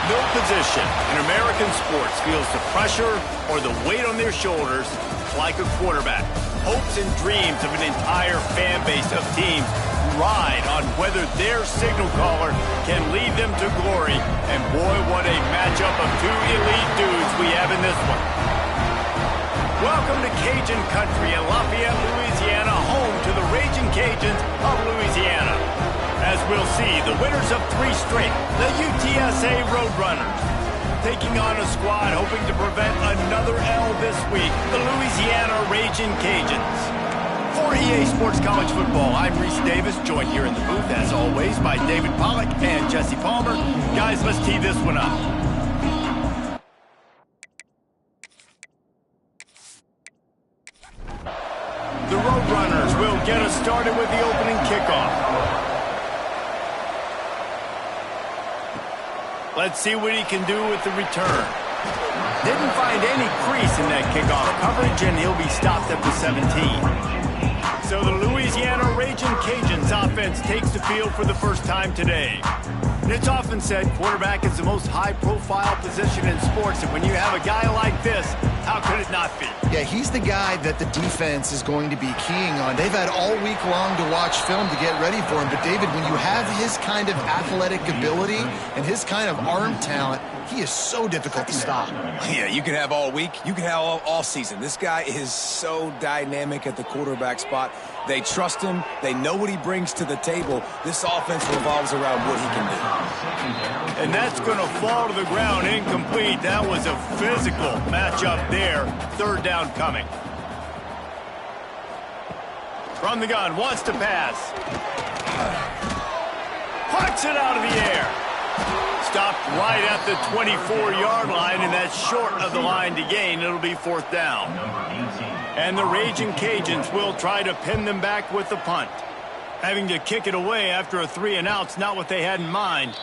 No position in American sports feels the pressure or the weight on their shoulders like a quarterback. Hopes and dreams of an entire fan base of teams ride on whether their signal caller can lead them to glory. And boy, what a matchup of two elite dudes we have in this one. Welcome to Cajun Country in Lafayette, Louisiana, home to the Raging Cajuns of Louisiana. As we'll see, the winners of 3 straight, the UTSA Roadrunners, taking on a squad hoping to prevent another L this week, the Louisiana Raging Cajuns. For EA Sports College Football, I'm Reese Davis, joined here in the booth, as always, by David Pollack and Jesse Palmer. Guys, let's tee this one up. The Roadrunners will get us started with the opening kickoff. Let's see what he can do with the return. Didn't find any crease in that kickoff coverage, and he'll be stopped at the 17. So the Louisiana Raging Cajuns offense takes the field for the first time today. And it's often said quarterback is the most high-profile position in sports, and when you have a guy like this, how could it not be? Yeah, he's the guy that the defense is going to be keying on. They've had all week long to watch film to get ready for him. But, David, when you have his kind of athletic ability and his kind of arm talent, he is so difficult to stop. Yeah, you can have all week. You can have all season. This guy is so dynamic at the quarterback spot. They trust him. They know what he brings to the table. This offense revolves around what he can do. And that's going to fall to the ground incomplete. That was a physical matchup there. 3rd down coming. From the gun, wants to pass. Pucks it out of the air. Stopped right at the 24-yard line, and that's short of the line to gain. It'll be 4th down. And the Raging Cajuns will try to pin them back with the punt. Having to kick it away after a 3-and-out's not what they had in mind.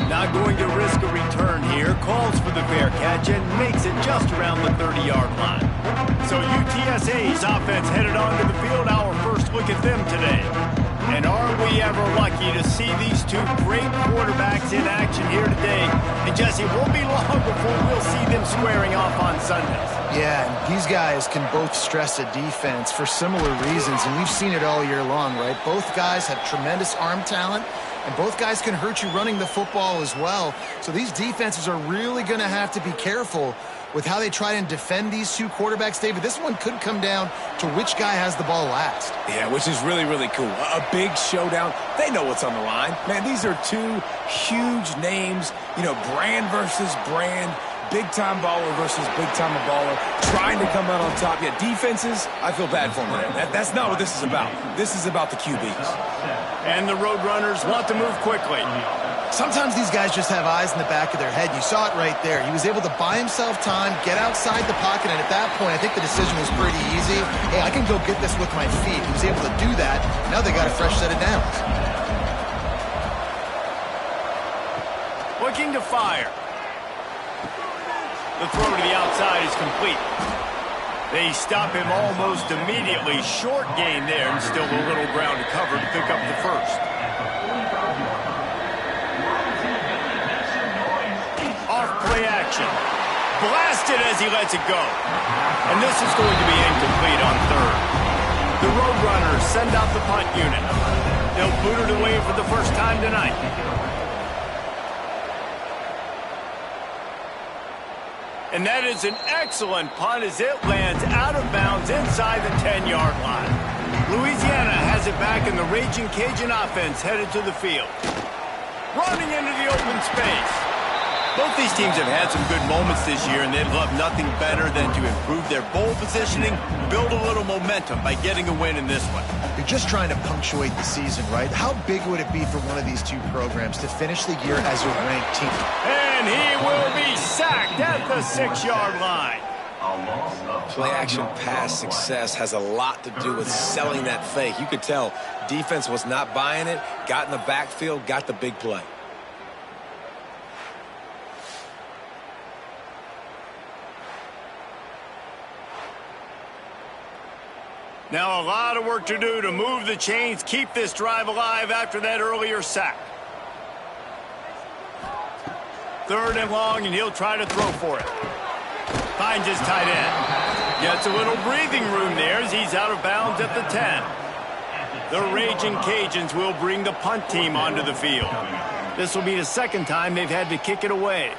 Not going to risk a return here. Calls for the fair catch and makes it just around the 30-yard line. So UTSA's offense headed onto the field. Our first look at them today. And are we ever lucky to see these two great quarterbacks in action here today? And Jesse, it won't be long before we'll see them squaring off on Sundays. Yeah, and these guys can both stress a defense for similar reasons, and we've seen it all year long, right? Both guys have tremendous arm talent, and both guys can hurt you running the football as well. So these defenses are really going to have to be careful with how they try and defend these two quarterbacks. David, this one could come down to which guy has the ball last. Yeah, which is really, really cool. A big showdown. They know what's on the line. Man, these are two huge names, you know, brand versus brand, big-time baller versus big-time baller, trying to come out on top. Yeah, defenses, I feel bad for them. That's not what this is about. This is about the QBs. And the Roadrunners want to move quickly. Sometimes these guys just have eyes in the back of their head. You saw it right there. He was able to buy himself time, get outside the pocket, and at that point, I think the decision was pretty easy. Hey, I can go get this with my feet. He was able to do that. Now they got a fresh set of downs. Looking to fire. The throw to the outside is complete. They stop him almost immediately. Short gain there, and still a little ground to cover to pick up the first. Off-play action. Blasted as he lets it go. And this is going to be incomplete on 3rd. The Roadrunners send out the punt unit. They'll boot it away for the first time tonight. And that is an excellent punt as it lands out of bounds inside the 10-yard line. Louisiana has it back, and the Raging Cajun offense headed to the field. Running into the open space. Both these teams have had some good moments this year, and they'd love nothing better than to improve their bowl positioning, build a little momentum by getting a win in this one. You're just trying to punctuate the season, right? How big would it be for one of these two programs to finish the year as a ranked team? And he will be sacked at the 6-yard line. Play-action pass success has a lot to do with selling that fake. You could tell defense was not buying it, got in the backfield, got the big play. Now a lot of work to do to move the chains, keep this drive alive after that earlier sack. 3rd and long, and he'll try to throw for it. Finds his tight end. Gets a little breathing room there as he's out of bounds at the 10. The Raging Cajuns will bring the punt team onto the field. This will be the 2nd time they've had to kick it away.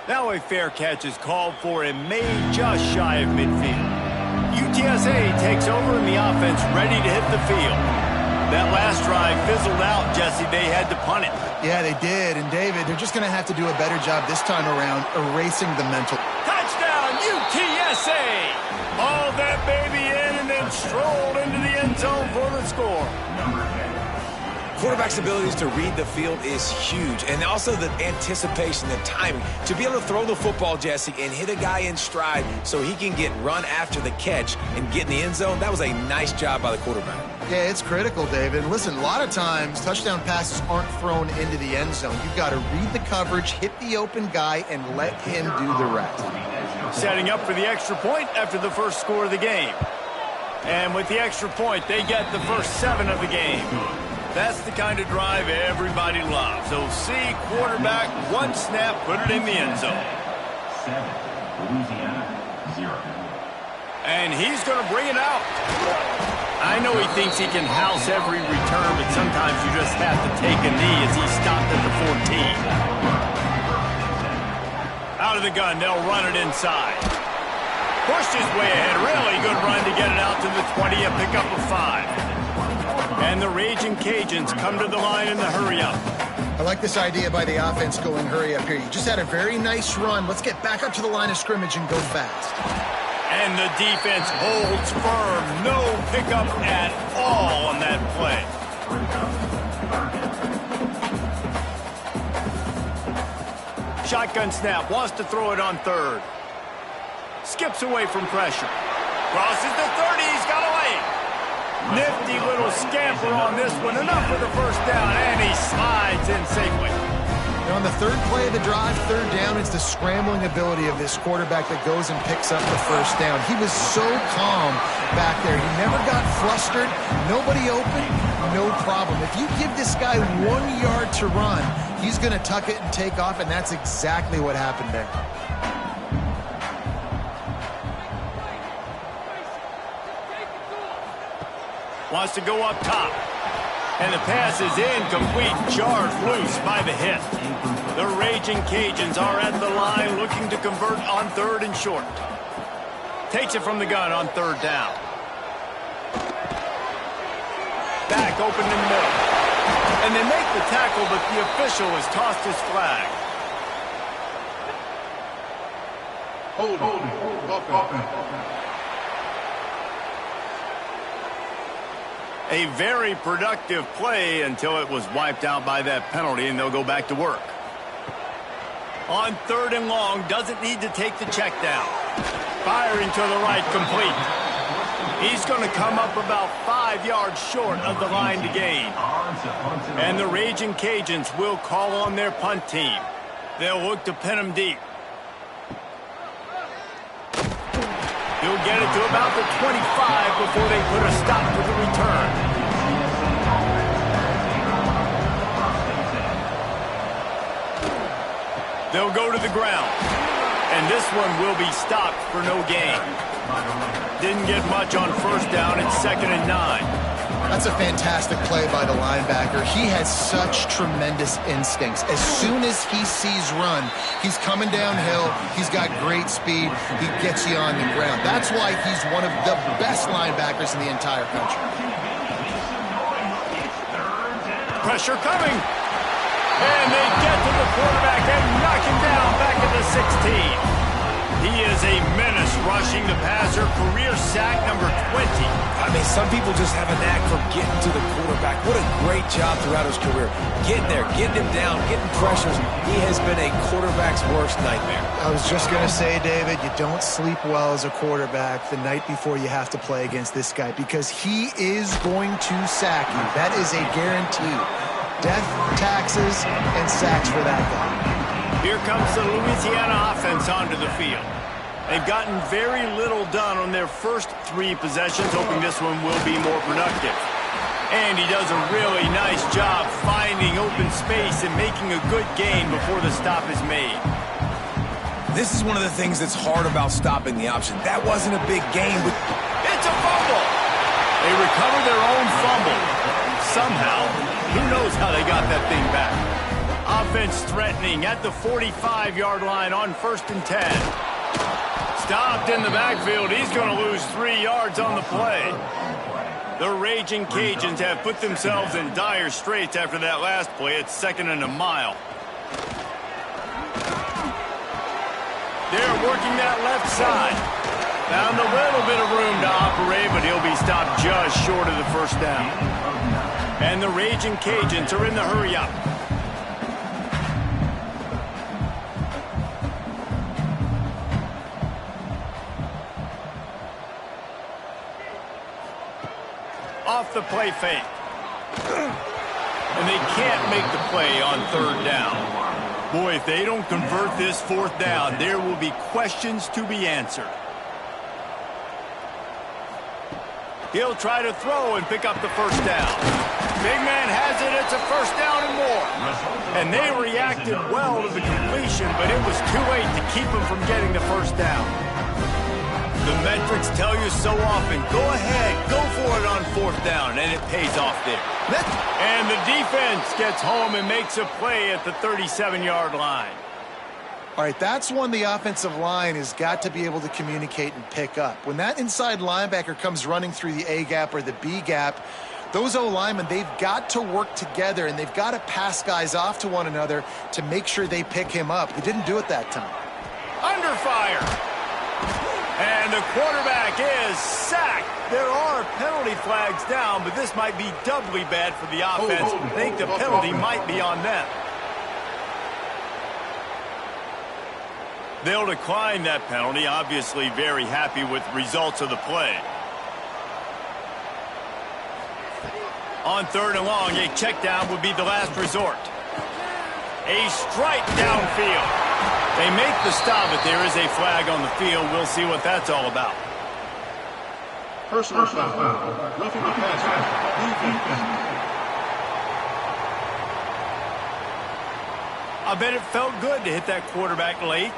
Now a fair catch is called for and made just shy of midfield. UTSA takes over and the offense ready to hit the field. That last drive fizzled out, Jesse. They had to punt it. Yeah, they did. And, David, they're just going to have to do a better job this time around erasing the mental. Touchdown, UTSA! Hauled that baby in and then strolled into the end zone for the score. Quarterback's abilities to read the field is huge, and also the anticipation, the timing. To be able to throw the football, Jesse, and hit a guy in stride so he can get run after the catch and get in the end zone, that was a nice job by the quarterback. Yeah, it's critical, David. Listen, a lot of times touchdown passes aren't thrown into the end zone. You've got to read the coverage, hit the open guy, and let him do the rest. Setting up for the extra point after the first score of the game. And with the extra point, they get the first 7 of the game. That's the kind of drive everybody loves. So see quarterback, 1 snap, put it in the end zone. 7, Louisiana, 0. And he's going to bring it out. I know he thinks he can house every return, but sometimes you just have to take a knee as he stopped at the 14. Out of the gun, they'll run it inside. Pushed his way ahead. Really good run to get it out to the 20 and pick up a 5. And the Raging Cajuns come to the line in the hurry-up. I like this idea by the offense going hurry up here. You just had a very nice run. Let's get back up to the line of scrimmage and go fast. And the defense holds firm. No pickup at all on that play. Shotgun snap. Wants to throw it on 3rd. Skips away from pressure. Crosses the 30. He's got away. Nifty little scamper on this one. Enough for the first down, and he slides in safely. And on the 3rd play of the drive, 3rd down, it's the scrambling ability of this quarterback that goes and picks up the first down. He was so calm back there. He never got flustered. Nobody open, no problem. If you give this guy 1 yard to run, he's going to tuck it and take off, and that's exactly what happened there. Wants to go up top. And the pass is incomplete. Charged loose by the hit. The Raging Cajuns are at the line looking to convert on 3rd and short. Takes it from the gun on 3rd down. Back open in the middle. And they make the tackle, but the official has tossed his flag. A very productive play until it was wiped out by that penalty, and they'll go back to work. On 3rd and long, doesn't need to take the check down. Firing to the right, complete. He's going to come up about 5 yards short of the line to gain. And the Raging Cajuns will call on their punt team. They'll look to pin him deep. He'll get it to about the 25 before they put a stop to the return. They'll go to the ground. And this one will be stopped for no gain. Didn't get much on 1st down. It's 2nd and 9. That's a fantastic play by the linebacker. He has such tremendous instincts. As soon as he sees run, he's coming downhill. He's got great speed. He gets you on the ground. That's why he's one of the best linebackers in the entire country. Pressure coming. And they get to the quarterback and knock him down back at the 16. He is a menace rushing the passer. Career sack number 20. I mean, some people just have a knack for getting to the quarterback. What a great job throughout his career. Getting there, getting him down, getting pressures. He has been a quarterback's worst nightmare. I was just going to say, David, you don't sleep well as a quarterback the night before you have to play against this guy because he is going to sack you. That is a guarantee. Death, taxes, and sacks for that guy. Here comes the Louisiana offense onto the field. They've gotten very little done on their first 3 possessions, hoping this one will be more productive. And he does a really nice job finding open space and making a good gain before the stop is made. This is one of the things that's hard about stopping the option. That wasn't a big gain, but it's a fumble. They recover their own fumble. Somehow, who knows how they got that thing back. Offense threatening at the 45-yard line on 1st and 10. Stopped in the backfield. He's going to lose 3 yards on the play. The Raging Cajuns have put themselves in dire straits after that last play. It's 2nd and a mile. They're working that left side. Found a little bit of room to operate, but he'll be stopped just short of the 1st down. And the Raging Cajuns are in the hurry-up. Off the play fake. And they can't make the play on 3rd down. Boy, if they don't convert this 4th down, there will be questions to be answered. He'll try to throw and pick up the 1st down. Big man has it. It's a 1st down and more. And they reacted well to the completion, but it was too late to keep him from getting the 1st down. The metrics tell you so often, go ahead, go for it on 4th down, and it pays off there. And the defense gets home and makes a play at the 37-yard line. All right, that's one the offensive line has got to be able to communicate and pick up. When that inside linebacker comes running through the A gap or the B gap, those O-linemen, they've got to work together, and they've got to pass guys off to one another to make sure they pick him up. They didn't do it that time. Under fire. And the quarterback is sacked. There are penalty flags down, but this might be doubly bad for the offense. I think the penalty might be on them. They'll decline that penalty, obviously very happy with the results of the play. On 3rd and long, a check down would be the last resort. A strike downfield. They make the stop, but there is a flag on the field. We'll see what that's all about. Personal foul. Roughing the passer. I bet it felt good to hit that quarterback late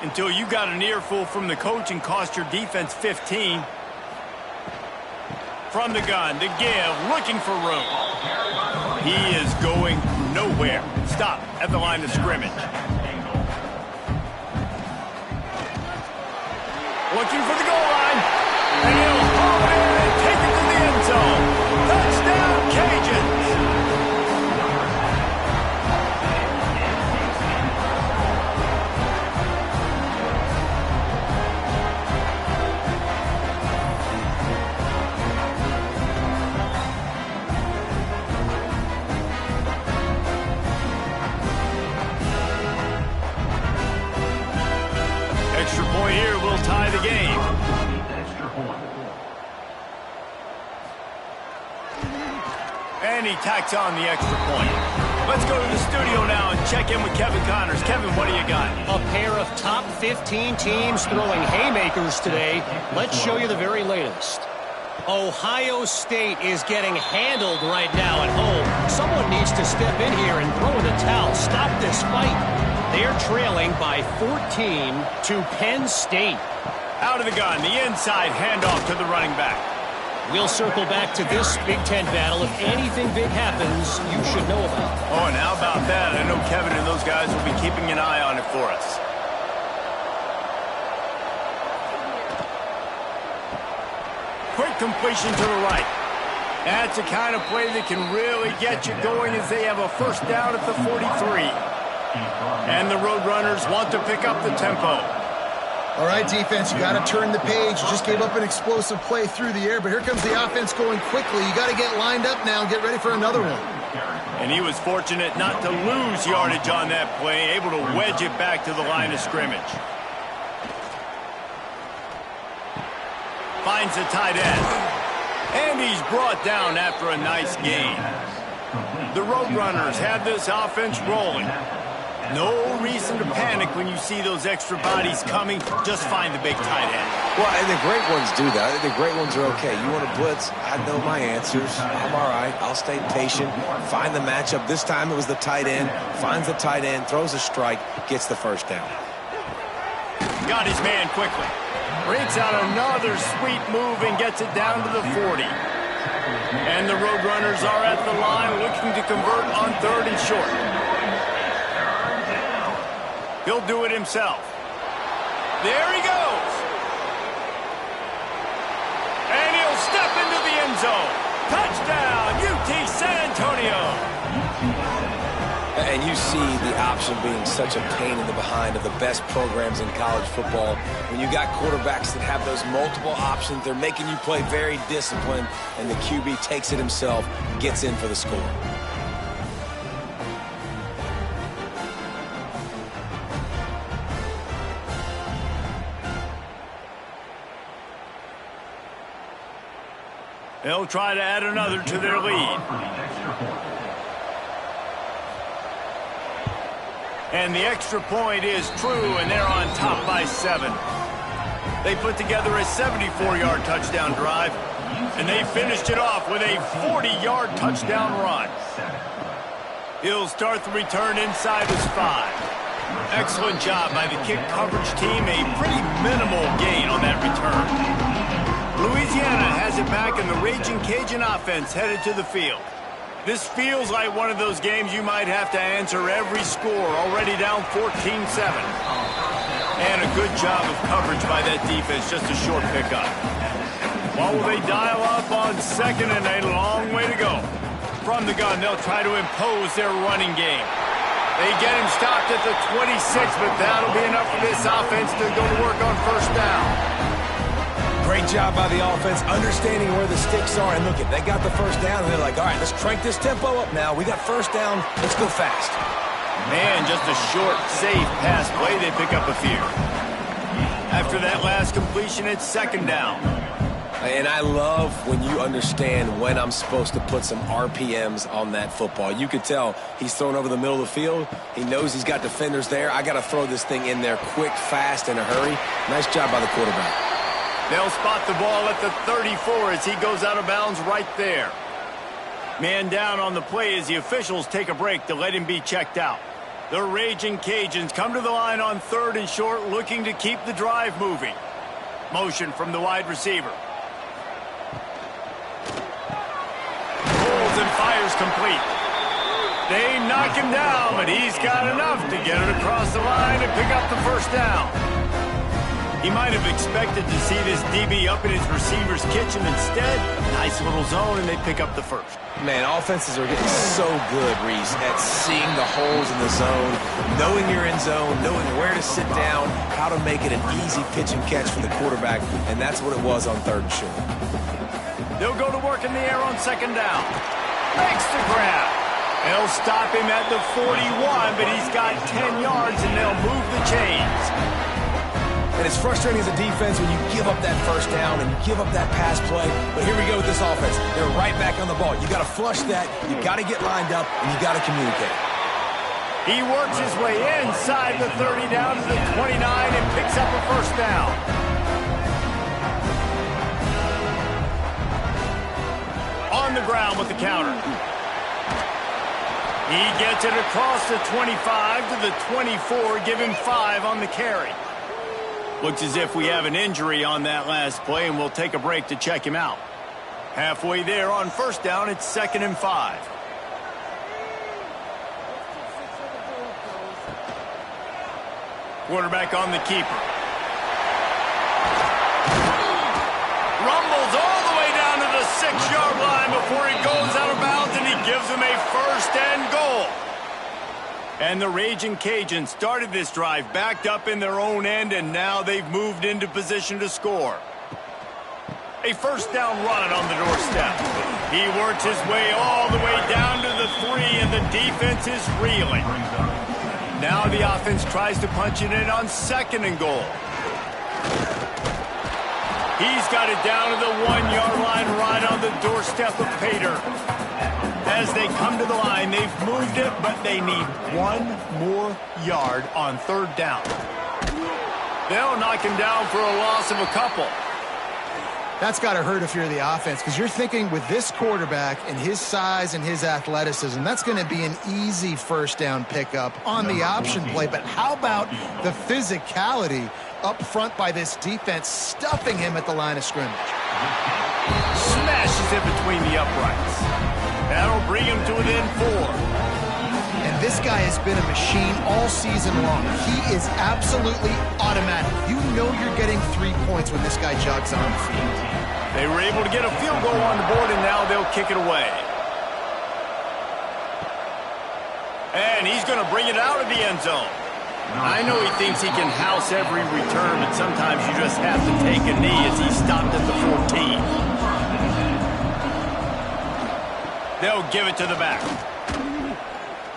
until you got an earful from the coach and cost your defense 15. From the gun to give, looking for room. He is going nowhere. Stop at the line of scrimmage. Looking for the goal line. And he'll haul it in and take it to the end zone. Touchdown, Cajuns. Extra point here will tie the game. And he tacks on the extra point. Let's go to the studio now and check in with Kevin Connors. Kevin, what do you got? A pair of top 15 teams throwing haymakers today. Let's show you the very latest. Ohio State is getting handled right now at home. Someone needs to step in here and throw in the towel. Stop this fight. They're trailing by 14 to Penn State. Out of the gun, the inside handoff to the running back. We'll circle back to this Big Ten battle. If anything big happens, you should know about it. Oh, and how about that? I know Kevin and those guys will be keeping an eye on it for us. Quick completion to the right. That's the kind of play that can really get you going as they have a 1st down at the 43. And the Roadrunners want to pick up the tempo. All right, defense, you got to turn the page. You just gave up an explosive play through the air, but here comes the offense going quickly. You got to get lined up now and get ready for another one. And he was fortunate not to lose yardage on that play, able to wedge it back to the line of scrimmage. Finds the tight end. And he's brought down after a nice gain. The Roadrunners have this offense rolling. No reason to panic when you see those extra bodies coming. Just find the big tight end. Well, and the great ones do that. The great ones are okay. You want to blitz? I know my answers. I'm all right. I'll stay patient. Find the matchup. This time it was the tight end. Finds the tight end, throws a strike, gets the first down. Got his man quickly. Breaks out another sweet move and gets it down to the 40. And the Roadrunners are at the line looking to convert on 3rd and short. He'll do it himself. There he goes. And he'll step into the end zone. Touchdown, UT San Antonio. And you see the option being such a pain in the behind of the best programs in college football. When you got quarterbacks that have those multiple options, they're making you play very disciplined, and the QB takes it himself, gets in for the score. They'll try to add another to their lead. And the extra point is true, and they're on top by 7. They put together a 74-yard touchdown drive, and they finished it off with a 40-yard touchdown run. He'll start the return inside his 5. Excellent job by the kick coverage team. A pretty minimal gain on that return. Louisiana has it back, and the Raging Cajun offense headed to the field. This feels like one of those games you might have to answer every score, already down 14-7. And a good job of coverage by that defense, just a short pickup. What will they dial up on 2nd and a long way to go? From the gun, they'll try to impose their running game. They get him stopped at the 26, but that'll be enough for this offense to go to work on 1st down. Great job by the offense, understanding where the sticks are. And look, they got the 1st down, and they're like, all right, let's crank this tempo up now. We got 1st down. Let's go fast. Man, just a short, safe pass play. They pick up a few. After that last completion, it's 2nd down. And I love when you understand when I'm supposed to put some RPMs on that football. You could tell he's thrown over the middle of the field. He knows he's got defenders there. I got to throw this thing in there quick, fast, in a hurry. Nice job by the quarterback. They'll spot the ball at the 34 as he goes out of bounds right there. Man down on the play as the officials take a break to let him be checked out. The Raging Cajuns come to the line on 3rd and short, looking to keep the drive moving. Motion from the wide receiver. Pulls and fires complete. They knock him down, but he's got enough to get it across the line and pick up the 1st down. He might have expected to see this DB up in his receiver's kitchen. Instead, nice little zone, and they pick up the 1st. Man, offenses are getting so good, Reese, at seeing the holes in the zone, knowing you're in zone, knowing where to sit down, how to make it an easy pitch and catch for the quarterback, and that's what it was on 3rd and short. They'll go to work in the air on 2nd down. Makes the grab. They'll stop him at the 41, but he's got 10 yards, and they'll move the chains. And it's frustrating as a defense when you give up that 1st down and you give up that pass play. But here we go with this offense. They're right back on the ball. You got to flush that. You got to get lined up, and you got to communicate. He works his way inside the 30 down to the 29 and picks up a 1st down. On the ground with the counter. He gets it across the 25 to the 24, give him 5 on the carry. Looks as if we have an injury on that last play, and we'll take a break to check him out. Halfway there on 1st down, it's 2nd and 5. Quarterback on the keeper. Rumbles all the way down to the 6-yard line before he goes out of bounds, and he gives him a 1st and goal. And the Raging Cajuns started this drive backed up in their own end, and now they've moved into position to score. A 1st down run on the doorstep. He works his way all the way down to the 3, and the defense is reeling. Now the offense tries to punch it in on 2nd and goal. He's got it down to the 1-yard line right on the doorstep of Pater. As they come to the line, they've moved it, but they need one more yard on third down. They'll knock him down for a loss of a couple. That's got to hurt if you're the offense, because you're thinking with this quarterback and his size and his athleticism, that's going to be an easy first down pickup on the option play. But how about the physicality up front by this defense, stuffing him at the line of scrimmage? Smashes it between the uprights. That'll bring him to within 4. And this guy has been a machine all season long. He is absolutely automatic. You know you're getting 3 points when this guy jogs on the field. They were able to get a field goal on the board, and now they'll kick it away. And he's going to bring it out of the end zone. I know he thinks he can house every return, but sometimes you just have to take a knee as he stopped at the 14. They'll give it to the back.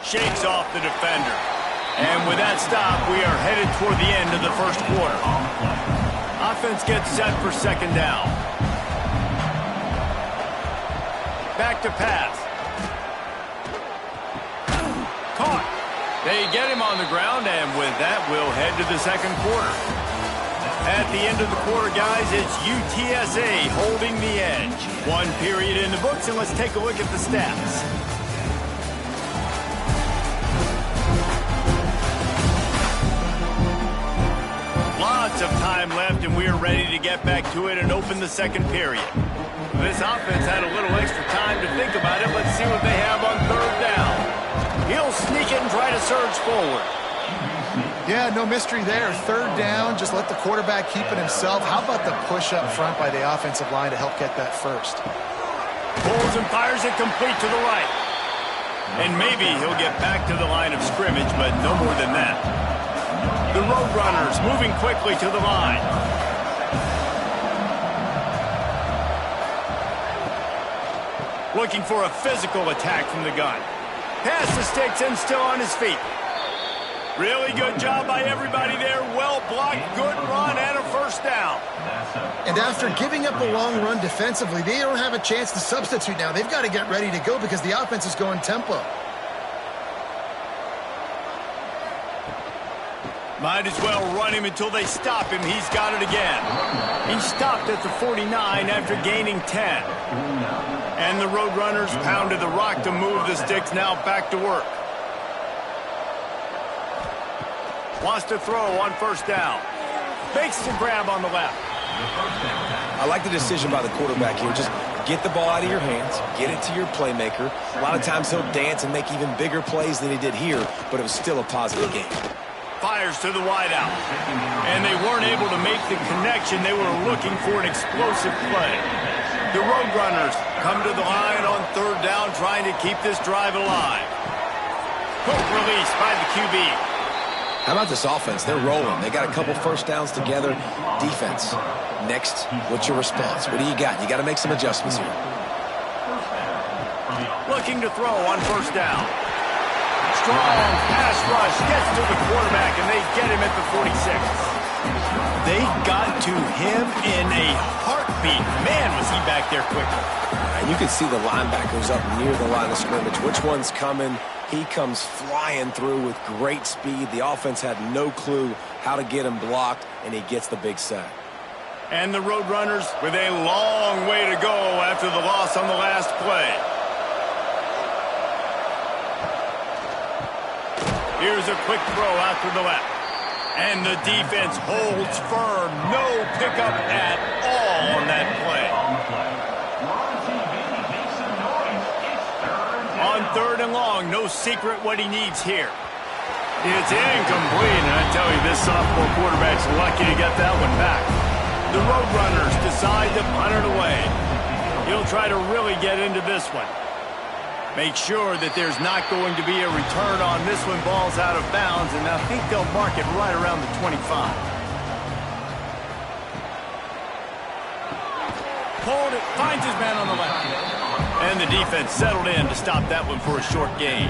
Shakes off the defender. And with that stop, we are headed toward the end of the first quarter. Offense gets set for second down. Back to pass. Caught. They get him on the ground, and with that, we'll head to the second quarter. At the end of the quarter, guys, it's UTSA holding the edge. 1 period in the books, and let's take a look at the stats. Lots of time left, and we are ready to get back to it and open the second period. This offense had a little extra time to think about it. Let's see what they have on third down. He'll sneak it and try to surge forward. Yeah, no mystery there. Third down, just let the quarterback keep it himself. How about the push up front by the offensive line to help get that first? Pulls and fires it complete to the right. And maybe he'll get back to the line of scrimmage, but no more than that. The Roadrunners moving quickly to the line. Looking for a physical attack from the gun. Pass the sticks and still on his feet. Really good job by everybody there. Well blocked, good run, and a first down. And after giving up a long run defensively, they don't have a chance to substitute now. They've got to get ready to go because the offense is going tempo. Might as well run him until they stop him. He's got it again. He stopped at the 49 after gaining 10. And the Roadrunners pounded the rock to move the sticks. Now back to work. Wants to throw on first down. Fakes the grab on the left. I like the decision by the quarterback here. Just get the ball out of your hands, get it to your playmaker. A lot of times he'll dance and make even bigger plays than he did here, but it was still a positive game. Fires to the wideout. And they weren't able to make the connection. They were looking for an explosive play. The Roadrunners come to the line on third down, trying to keep this drive alive. Quick release by the QB. How about this offense? They're rolling. They got a couple first downs together. Defense. Next, what's your response? What do you got? You got to make some adjustments here. Looking to throw on first down. Strong pass rush gets to the quarterback, and they get him at the 46. They got to him in a heartbeat. Man, was he back there quickly. And you can see the linebackers up near the line of scrimmage. Which one's coming? He comes flying through with great speed. The offense had no clue how to get him blocked, and he gets the big sack. And the Roadrunners with a long way to go after the loss on the last play. Here's a quick throw out to the left. And the defense holds firm. No pickup at all on that play. On third and long, no secret what he needs here. It's incomplete, and I tell you, this sophomore quarterback's lucky to get that one back. The Roadrunners decide to punt it away. He'll try to really get into this one. Make sure that there's not going to be a return on this one. Ball's out of bounds, and I think they'll mark it right around the 25. Pulled it, finds his man on the left. And the defense settled in to stop that one for a short gain.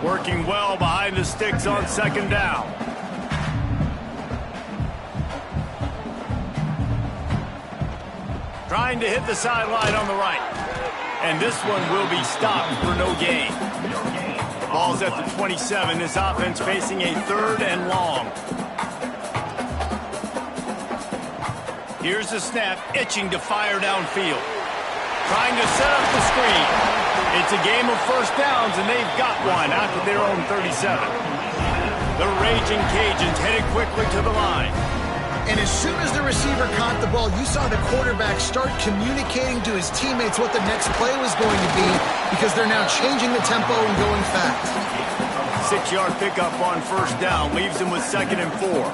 Working well behind the sticks on second down. Trying to hit the sideline on the right. And this one will be stopped for no gain. Ball's at the 27. This offense facing a 3rd and long. Here's the snap, itching to fire downfield. Trying to set up the screen. It's a game of first downs, and they've got one out to their own 37. The Raging Cajuns headed quickly to the line. And as soon as the receiver caught the ball, you saw the quarterback start communicating to his teammates what the next play was going to be, because they're now changing the tempo and going fast. 6-yard pickup on first down leaves them with 2nd and 4.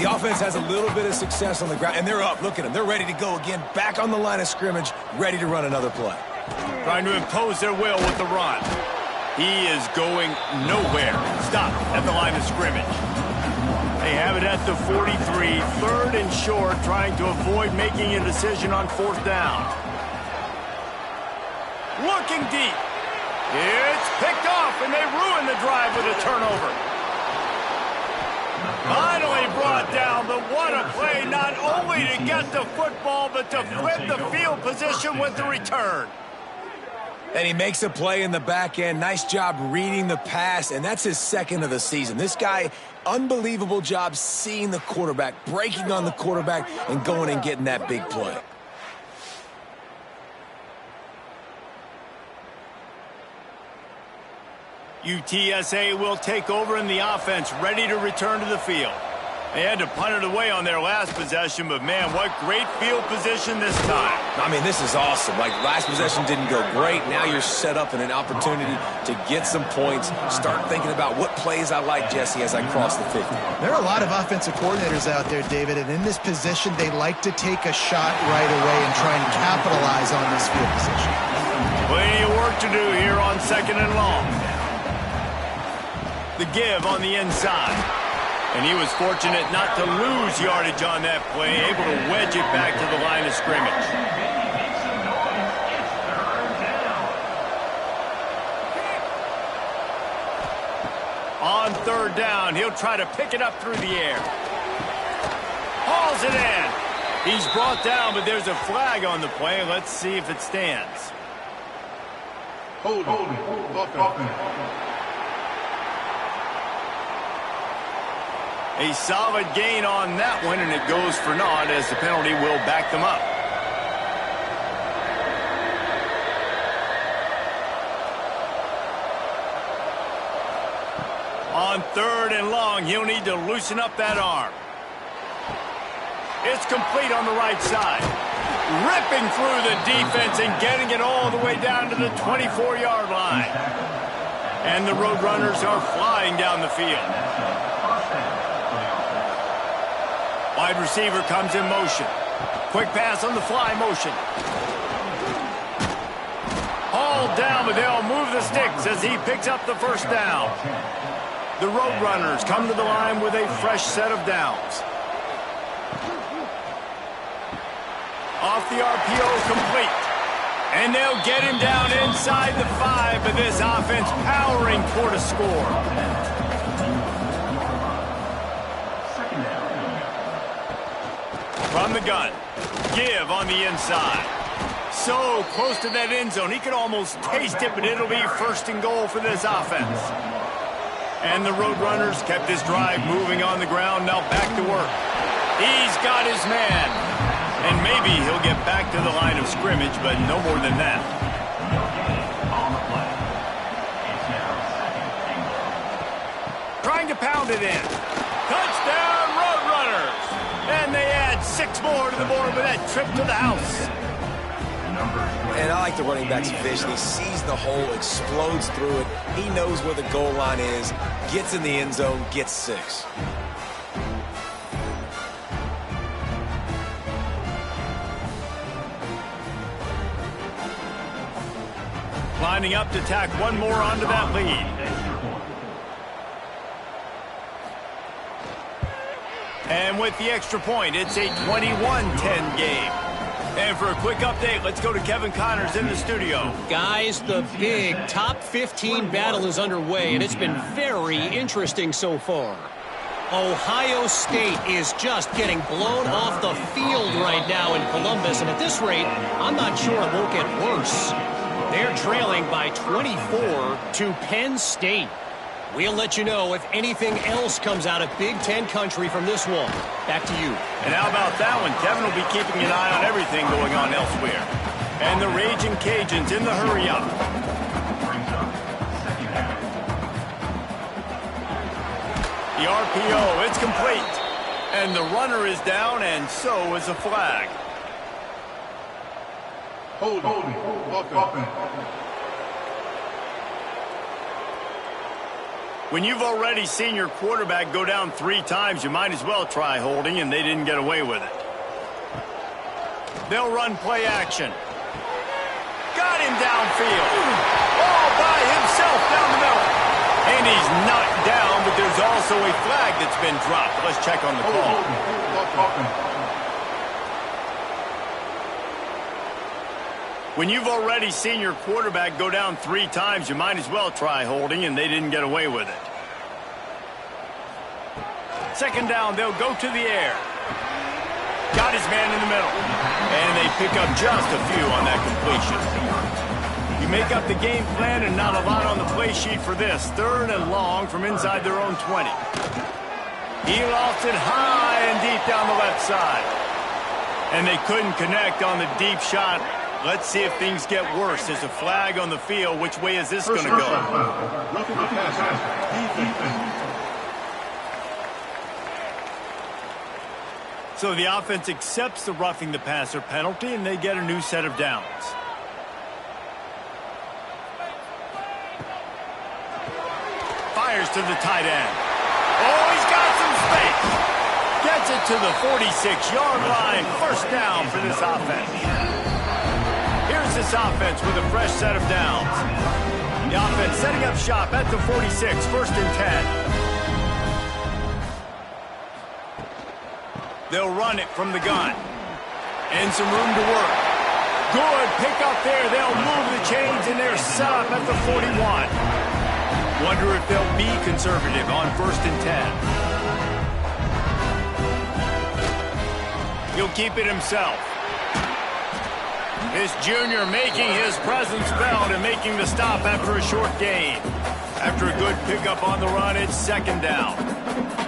The offense has a little bit of success on the ground, and they're up. Look at them. They're ready to go again, back on the line of scrimmage, ready to run another play. Trying to impose their will with the run. He is going nowhere. Stopped at the line of scrimmage. They have it at the 43, 3rd and short, trying to avoid making a decision on 4th down. Looking deep. It's picked off, and they ruin the drive with a turnover. Finally brought down, but what a play, not only to get the football, but to flip the field position with the return. And he makes a play in the back end. Nice job reading the pass, and that's his 2nd of the season. This guy, unbelievable job seeing the quarterback, breaking on the quarterback, and going and getting that big play. UTSA will take over in the offense, ready to return to the field. They had to punt it away on their last possession, but man, what great field position this time. I mean, this is awesome. Like, last possession didn't go great. Now you're set up in an opportunity to get some points. Start thinking about what plays I like, Jesse, as I cross the 50. There are a lot of offensive coordinators out there, David, and in this position, they like to take a shot right away and try and capitalize on this field position. Plenty of work to do here on 2nd and long. The give on the inside. And he was fortunate not to lose yardage on that play, able to wedge it back to the line of scrimmage. On 3rd down, he'll try to pick it up through the air. Hauls it in. He's brought down, but there's a flag on the play. Let's see if it stands. Hold on. A solid gain on that one, and it goes for naught as the penalty will back them up. On 3rd and long, he'll need to loosen up that arm. It's complete on the right side. Ripping through the defense and getting it all the way down to the 24-yard line. And the Roadrunners are flying down the field. Wide receiver comes in motion. Quick pass on the fly motion. Hauled down, but they'll move the sticks as he picks up the first down. The Roadrunners come to the line with a fresh set of downs. Off the RPO, complete. And they'll get him down inside the 5, but this offense powering toward a score. From the gun, give on the inside. So close to that end zone, he could almost taste it, but it'll be 1st and goal for this offense. And the Roadrunners kept this drive moving on the ground, now back to work. He's got his man. And maybe he'll get back to the line of scrimmage, but no more than that. Trying to pound it in. Touchdown, Roadrunners! And they add 6 more to the board with that trip to the house. And I like the running back's vision. He sees the hole, explodes through it. He knows where the goal line is, gets in the end zone, gets 6. Lining up to tack one more onto that lead. And with the extra point, it's a 21-10 game. And for a quick update, let's go to Kevin Connors in the studio. Guys, the big top 15 battle is underway, and it's been very interesting so far. Ohio State is just getting blown off the field right now in Columbus, and at this rate, I'm not sure it won't get worse. trailing by 24 to Penn State. We'll let you know if anything else comes out of Big Ten country from this one. Back to you. And how about that one? Kevin will be keeping an eye on everything going on elsewhere. And the Raging Cajuns in the hurry up. The RPO, it's complete. And the runner is down, and so is the flag. Holding. Offense. When you've already seen your quarterback go down 3 times, you might as well try holding, and they didn't get away with it. They'll run play action. Got him downfield. All by himself down the middle. And he's knocked down, but there's also a flag that's been dropped. Let's check on the call. When you've already seen your quarterback go down 3 times, you might as well try holding, and they didn't get away with it. Second down, they'll go to the air. Got his man in the middle. And they pick up just a few on that completion. You make up the game plan and not a lot on the play sheet for this. 3rd and long from inside their own 20. He lost it high and deep down the left side. And they couldn't connect on the deep shot. Let's see if things get worse. There's a flag on the field. Which way is this going to go? So the offense accepts the roughing the passer penalty, and they get a new set of downs. Fires to the tight end. Oh, he's got some space. Gets it to the 46-yard line. First down for this offense. Here's this offense with a fresh set of downs. The offense setting up shop at the 46, 1st and 10. They'll run it from the gun. And some room to work. Good pick up there. They'll move the chains, and they're set up at the 41. Wonder if they'll be conservative on 1st and 10. He'll keep it himself. This junior making his presence felt and making the stop after a short gain. After a good pickup on the run, it's 2nd down.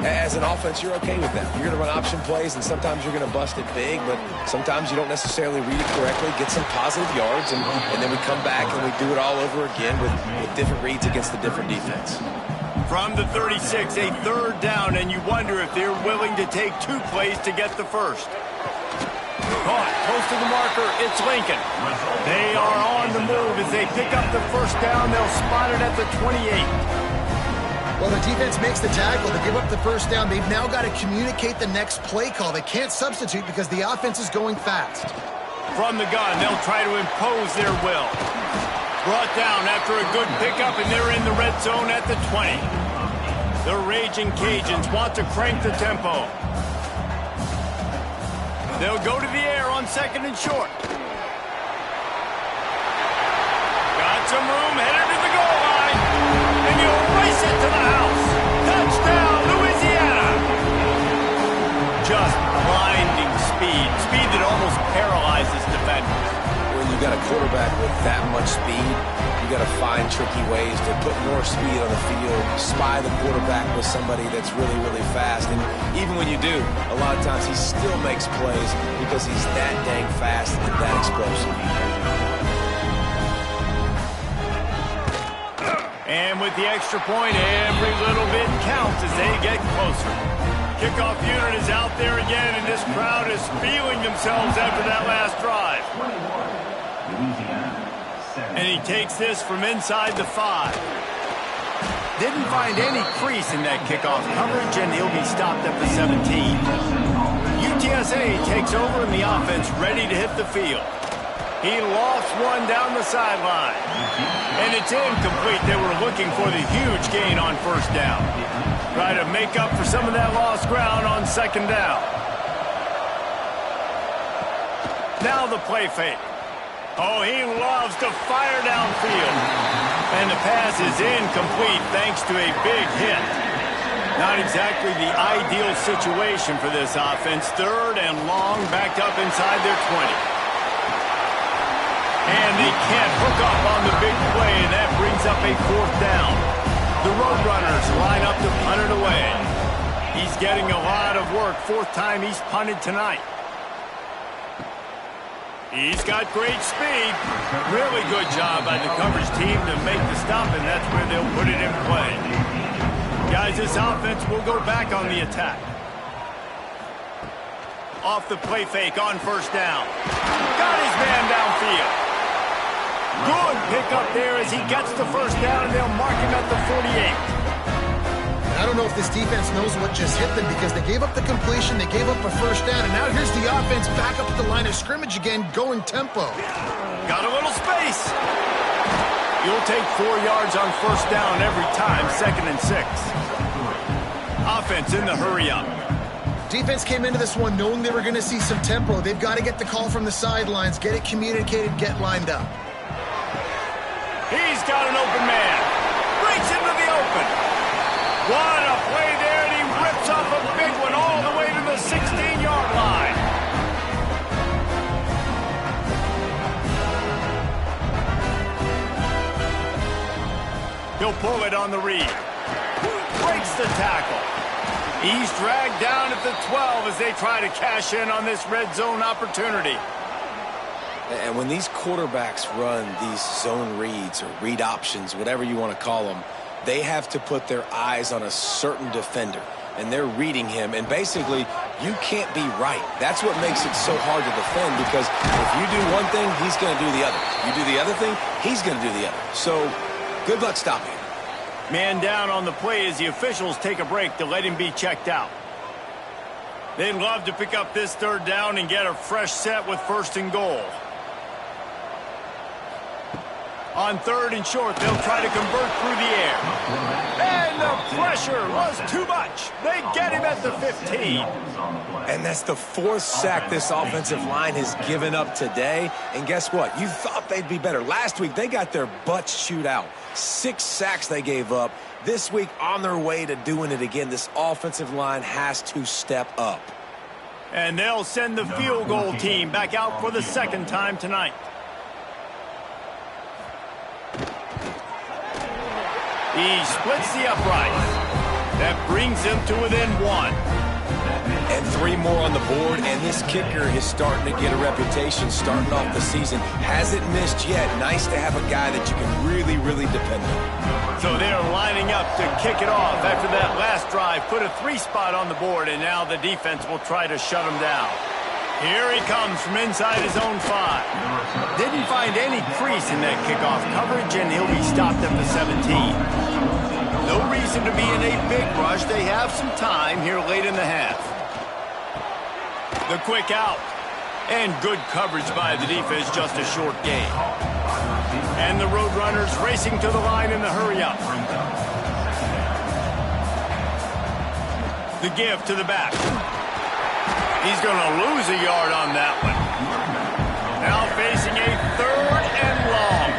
As an offense, you're okay with that. You're going to run option plays, and sometimes you're going to bust it big, but sometimes you don't necessarily read it correctly, get some positive yards, and then we come back and we do it all over again with different reads against the different defense. From the 36, a 3rd down, and you wonder if they're willing to take 2 plays to get the first. Caught close to the marker, it's Lincoln. They are on the move as they pick up the 1st down. They'll spot it at the 28. Well, the defense makes the tackle to give up the 1st down. They've now got to communicate the next play call. They can't substitute because the offense is going fast. From the gun, they'll try to impose their will. Brought down after a good pickup, and they're in the red zone at the 20. The Raging Cajuns want to crank the tempo. They'll go to the air on 2nd and short. Got some room, headed to the goal line. And you'll race it to the house. Touchdown, Louisiana. Just blinding speed. Speed that almost paralyzes defenders. When you got a quarterback with that much speed, you got to find tricky ways to put more speed on the field, spy the quarterback with somebody that's really, really fast. And even when you do, a lot of times he still makes plays because he's that dang fast and that explosive. And with the extra point, every little bit counts as they get closer. Kickoff unit is out there again, and this crowd is feeling themselves after that last drive. And he takes this from inside the 5. Didn't find any crease in that kickoff coverage, and he'll be stopped at the 17. UTSA takes over, and the offense ready to hit the field. He lofts one down the sideline. And it's incomplete. They were looking for the huge gain on 1st down. Try to make up for some of that lost ground on 2nd down. Now the play fake. Oh, he loves to fire downfield. And the pass is incomplete thanks to a big hit. Not exactly the ideal situation for this offense. 3rd and long, backed up inside their 20. And they can't hook up on the big play, and that brings up a 4th down. The Roadrunners line up to punt it away. He's getting a lot of work. 4th time he's punted tonight. He's got great speed. Really good job by the coverage team to make the stop, and that's where they'll put it in play. Guys, this offense will go back on the attack. Off the play fake on 1st down. Got his man downfield. Good pickup there as he gets the 1st down, and they'll mark him at the 48. I don't know if this defense knows what just hit them because they gave up the completion, they gave up a 1st down, and now here's the offense back up at the line of scrimmage again, going tempo. Got a little space. You'll take 4 yards on 1st down every time, 2nd and 6. Offense in the hurry-up. Defense came into this one knowing they were going to see some tempo. They've got to get the call from the sidelines, get it communicated, get lined up. He's got an open man. Breaks into the open. What a play there, and he rips off a big one all the way to the 16-yard line. He'll pull it on the read. Breaks the tackle. He's dragged down at the 12 as they try to cash in on this red zone opportunity. And when these quarterbacks run these zone reads or read options, whatever you want to call them, they have to put their eyes on a certain defender, and they're reading him. And basically, you can't be right. That's what makes it so hard to defend, because if you do one thing, he's going to do the other. You do the other thing, he's going to do the other. So good luck stopping him. Man down on the play as the officials take a break to let him be checked out. They'd love to pick up this 3rd down and get a fresh set with 1st and goal. On 3rd and short, they'll try to convert through the air. And the pressure was too much. They get him at the 15. And that's the 4th sack this offensive line has given up today. And guess what? You thought they'd be better. Last week, they got their butts chewed out. 6 sacks they gave up. This week, on their way to doing it again, this offensive line has to step up. And they'll send the field goal team back out for the 2nd time tonight. He splits the uprights. That brings him to within 1. And 3 more on the board, and this kicker is starting to get a reputation starting off the season. Hasn't missed yet. Nice to have a guy that you can really, really depend on. So they're lining up to kick it off after that last drive. Put a 3 spot on the board, and now the defense will try to shut him down. Here he comes from inside his own 5. Didn't find any crease in that kickoff coverage, and he'll be stopped at the 17. No reason to be in a big rush. They have some time here late in the half. The quick out. And good coverage by the defense, just a short gain. And the Roadrunners racing to the line in the hurry-up. The give to the back. He's going to lose a yard on that one. Now facing a 3rd and long.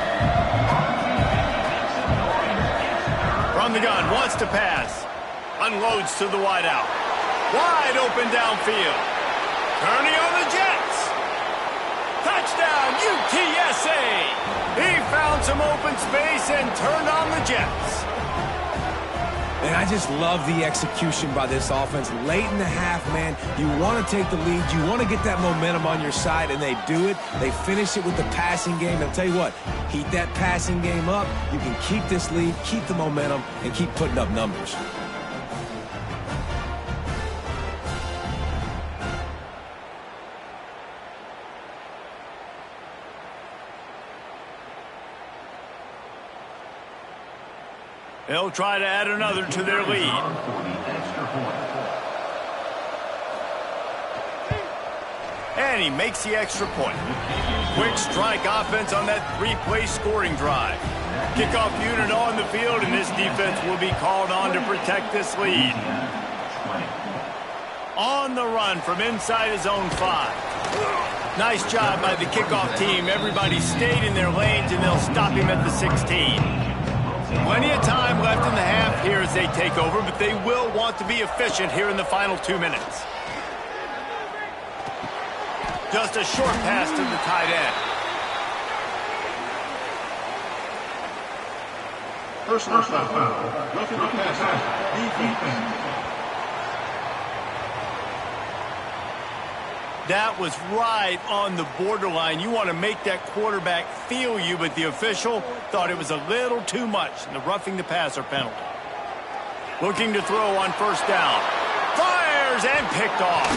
From the gun, wants to pass. Unloads to the wideout. Wide open downfield. Turning on the Jets. Touchdown, UTSA. He found some open space and turned on the Jets. And I just love the execution by this offense. Late in the half, man, you want to take the lead. You want to get that momentum on your side, and they do it. They finish it with the passing game. I'll tell you what, keep that passing game up. You can keep this lead, keep the momentum, and keep putting up numbers. They'll try to add another to their lead. And he makes the extra point. Quick strike offense on that 3-play scoring drive. Kickoff unit on the field, and this defense will be called on to protect this lead. On the run from inside his own 5. Nice job by the kickoff team. Everybody stayed in their lanes, and they'll stop him at the 16. Plenty of time left in the half here as they take over, but they will want to be efficient here in the final 2 minutes. Just a short pass to the tight end. Personal foul. Roughing the passer. Defense. That was right on the borderline. You want to make that quarterback feel you, but the official thought it was a little too much in the roughing the passer penalty. Looking to throw on first down. Fires and picked off.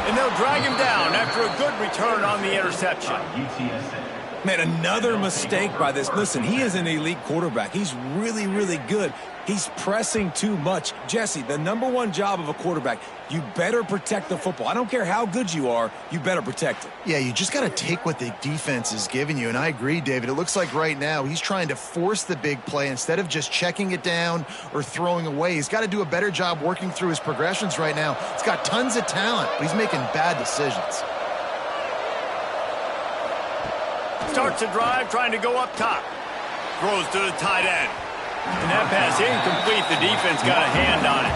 And they'll drag him down after a good return on the interception. UTSA. Man, another mistake by this. Listen, he is an elite quarterback. He's really, really good. He's pressing too much. Jesse, the #1 job of a quarterback, you better protect the football. I don't care how good you are, you better protect it. Yeah, you just got to take what the defense is giving you. And I agree, David. It looks like right now he's trying to force the big play instead of just checking it down or throwing away. He's got to do a better job working through his progressions right now. He's got tons of talent, but he's making bad decisions. Starts a drive trying to go up top. Throws to the tight end. And that pass incomplete. The defense got a hand on it.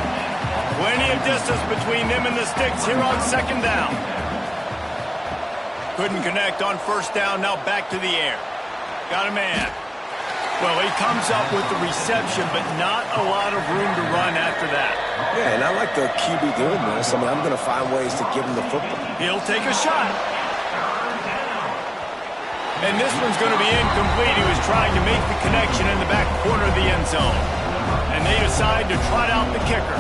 Plenty of distance between them and the sticks here on second down. Couldn't connect on first down. Now back to the air. Got a man. Well, he comes up with the reception, but not a lot of room to run after that. Yeah, and I like the QB doing this. I mean, I'm going to find ways to give him the football. He'll take a shot. And this one's going to be incomplete. He was trying to make the connection in the back corner of the end zone. And they decide to trot out the kicker.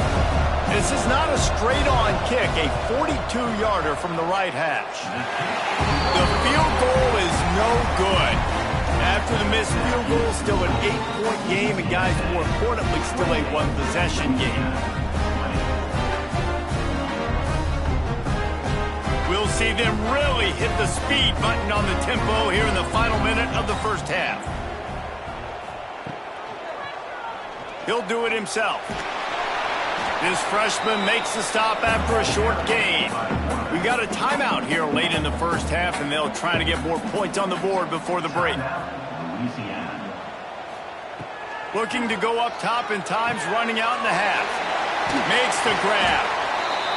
This is not a straight-on kick, a 42-yarder from the right hash. The field goal is no good. After the missed field goal, still an 8-point game, and guys, more importantly, still a one-possession game. We'll see them really hit the speed button on the tempo here in the final minute of the first half. He'll do it himself. This freshman makes the stop after a short gain. We got a timeout here late in the first half, and they'll try to get more points on the board before the break. Louisiana. Looking to go up top, and time's running out in the half. Makes the grab.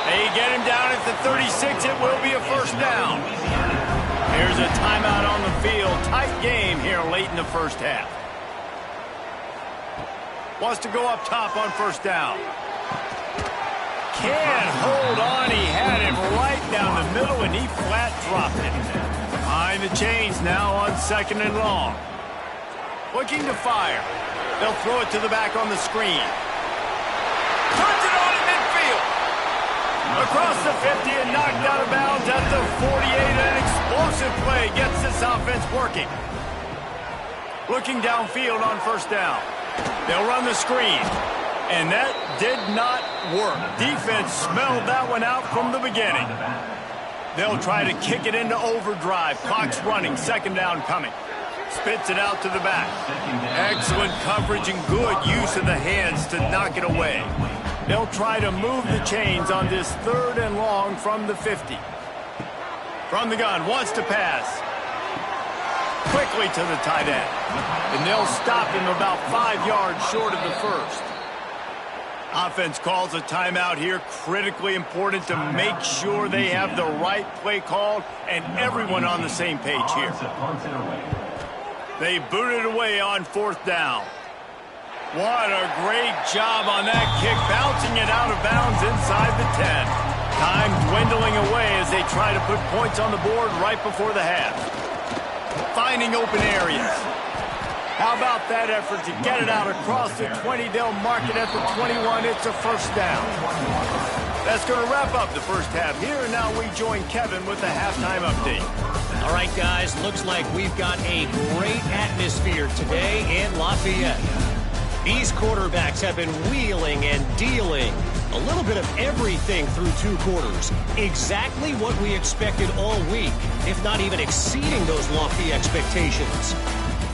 They get him down at the 36. It will be a first down. Here's a timeout on the field. Tight game here late in the first half. Wants to go up top on first down. Can't hold on. He had him right down the middle, and he flat dropped it. Behind the chains now on second and long. Looking to fire. They'll throw it to the back on the screen. Turns it on in midfield. Across the 50 and knocked out of bounds at the 48. An explosive play gets this offense working. Looking downfield on first down. They'll run the screen. And that did not work. Defense smelled that one out from the beginning. They'll try to kick it into overdrive. Clock's running. Second down coming. Spits it out to the back. Excellent coverage and good use of the hands to knock it away. They'll try to move the chains on this third and long from the 50. From the gun, wants to pass. Quickly to the tight end. And they'll stop him about 5 yards short of the first. Offense calls a timeout here. Critically important to make sure they have the right play called and everyone on the same page here. They boot it away on fourth down. What a great job on that kick, bouncing it out of bounds inside the 10. Time dwindling away as they try to put points on the board right before the half. Finding open areas. How about that effort to get it out across the 20? They'll mark it at the 21. It's a first down. That's going to wrap up the first half here. And now we join Kevin with the halftime update. All right, guys, looks like we've got a great atmosphere today in Lafayette. These quarterbacks have been wheeling and dealing. A little bit of everything through 2 quarters. Exactly what we expected all week, if not even exceeding those lofty expectations.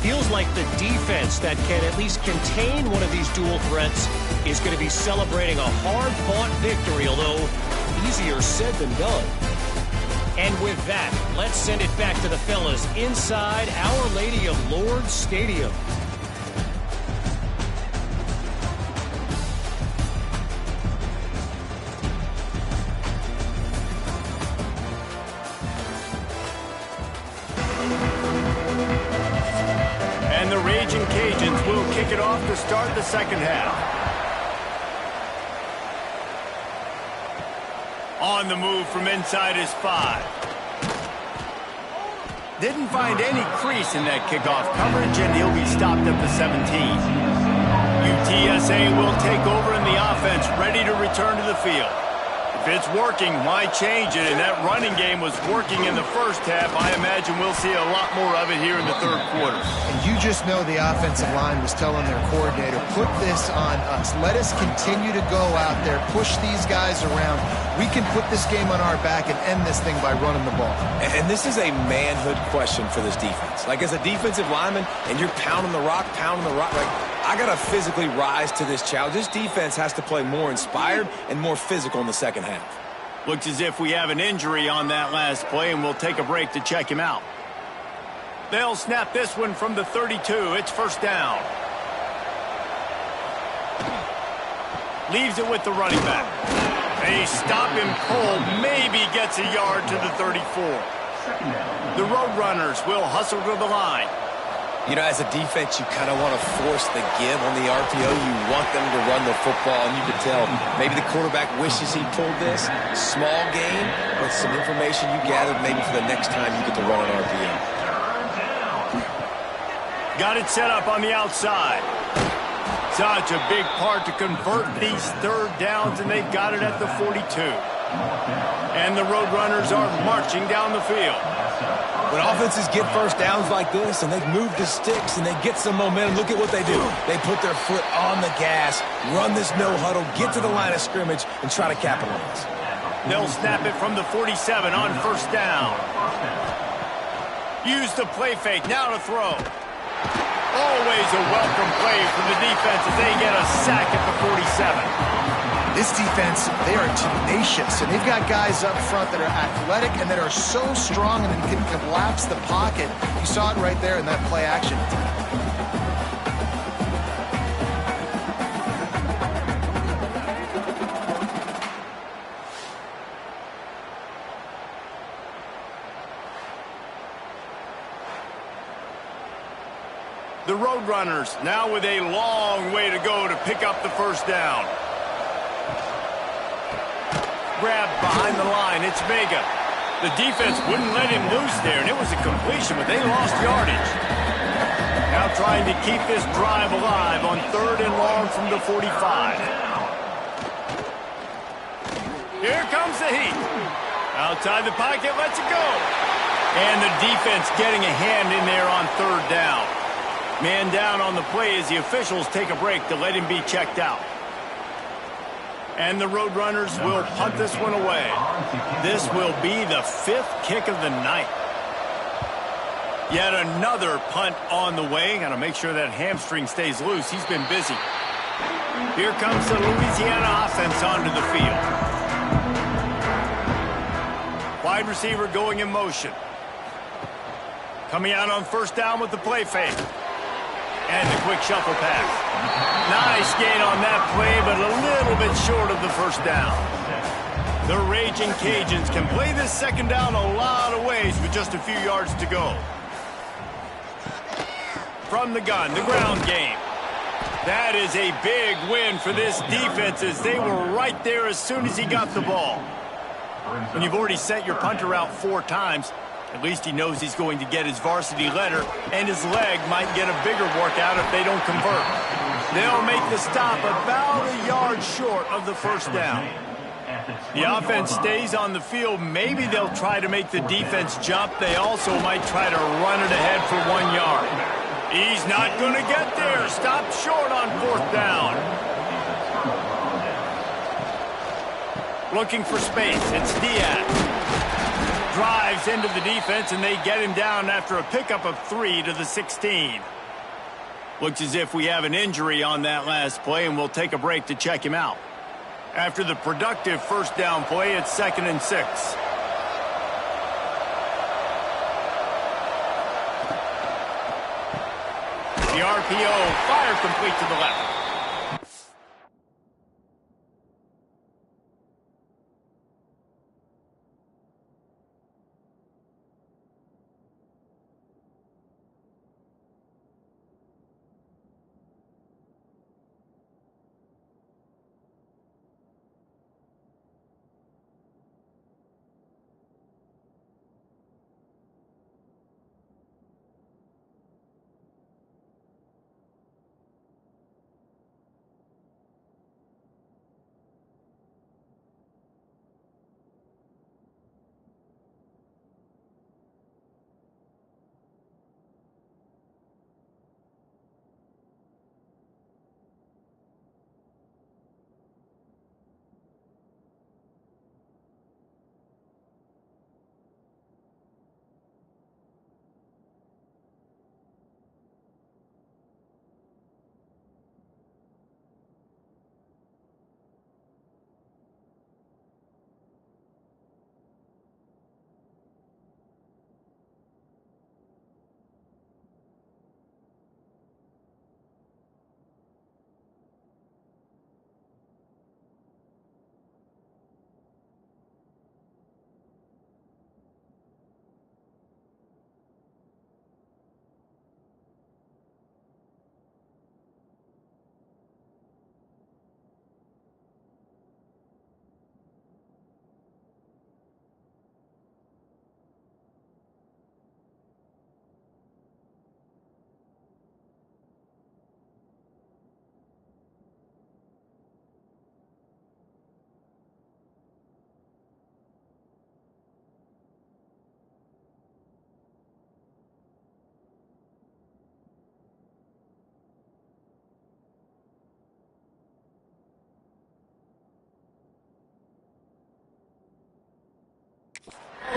Feels like the defense that can at least contain one of these dual threats is going to be celebrating a hard-fought victory, although easier said than done. And with that, let's send it back to the fellas inside Our Lady of Lourdes Stadium. And the Raging Cajuns will kick it off to start the second half. On the move from inside his 5. Didn't find any crease in that kickoff coverage, and he'll be stopped at the 17. UTSA will take over in the offense, ready to return to the field. If it's working, why change it? And that running game was working in the first half. I imagine we'll see a lot more of it here in the third quarter. And you just know the offensive line was telling their coordinator, put this on us. Let us continue to go out there, push these guys around. We can put this game on our back and end this thing by running the ball. And this is a manhood question for this defense. Like, as a defensive lineman, and you're pounding the rock, like, I got to physically rise to this challenge. This defense has to play more inspired and more physical in the second half. Looks as if we have an injury on that last play, and we'll take a break to check him out. They'll snap this one from the 32. It's first down. Leaves it with the running back. They stop him cold, maybe gets a yard to the 34. The Roadrunners will hustle to the line. You know, as a defense, you kind of want to force the give on the RPO. You want them to run the football, and you can tell maybe the quarterback wishes he pulled this. Small game, but some information you gathered maybe for the next time you get to run an RPO. Got it set up on the outside. Such a big part to convert these third downs, and they've got it at the 42. And the Roadrunners are marching down the field. When offenses get first downs like this and they move the sticks and they get some momentum, look at what they do. They put their foot on the gas, run this no huddle, get to the line of scrimmage, and try to capitalize. They'll snap it from the 47 on first down. Use the play fake, now to throw. Always a welcome play from the defense as they get a sack at the 47. This defense, they are tenacious, and they've got guys up front that are athletic and that are so strong and can collapse the pocket. You saw it right there in that play action. The Roadrunners now with a long way to go to pick up the first down. Grabbed behind the line, it's Vega. The defense wouldn't let him loose there, and it was a completion, but they lost yardage. Now trying to keep this drive alive on third and long from the 45. Here comes the heat. Outside the pocket, lets it go. And the defense getting a hand in there on third down. Man down on the play as the officials take a break to let him be checked out. And the Roadrunners will punt this one away. This will be the 5th kick of the night. Yet another punt on the way. Got to make sure that hamstring stays loose. He's been busy. Here comes the Louisiana offense onto the field. Wide receiver going in motion. Coming out on first down with the play fake. And the quick shuffle pass. Nice gain on that play, but a little bit short of the first down. The Raging Cajuns can play this second down a lot of ways with just a few yards to go. From the gun, the ground game. That is a big win for this defense as they were right there as soon as he got the ball. When you've already sent your punter out 4 times, at least he knows he's going to get his varsity letter, and his leg might get a bigger workout if they don't convert. They'll make the stop about a yard short of the first down. The offense stays on the field. Maybe they'll try to make the defense jump. They also might try to run it ahead for 1 yard. He's not going to get there. Stopped short on 4th down. Looking for space. It's Diaz. Drives into the defense, and they get him down after a pickup of 3 to the 16. Looks as if we have an injury on that last play, and we'll take a break to check him out. After the productive first down play, it's 2nd and 6. The RPO, fire complete to the left.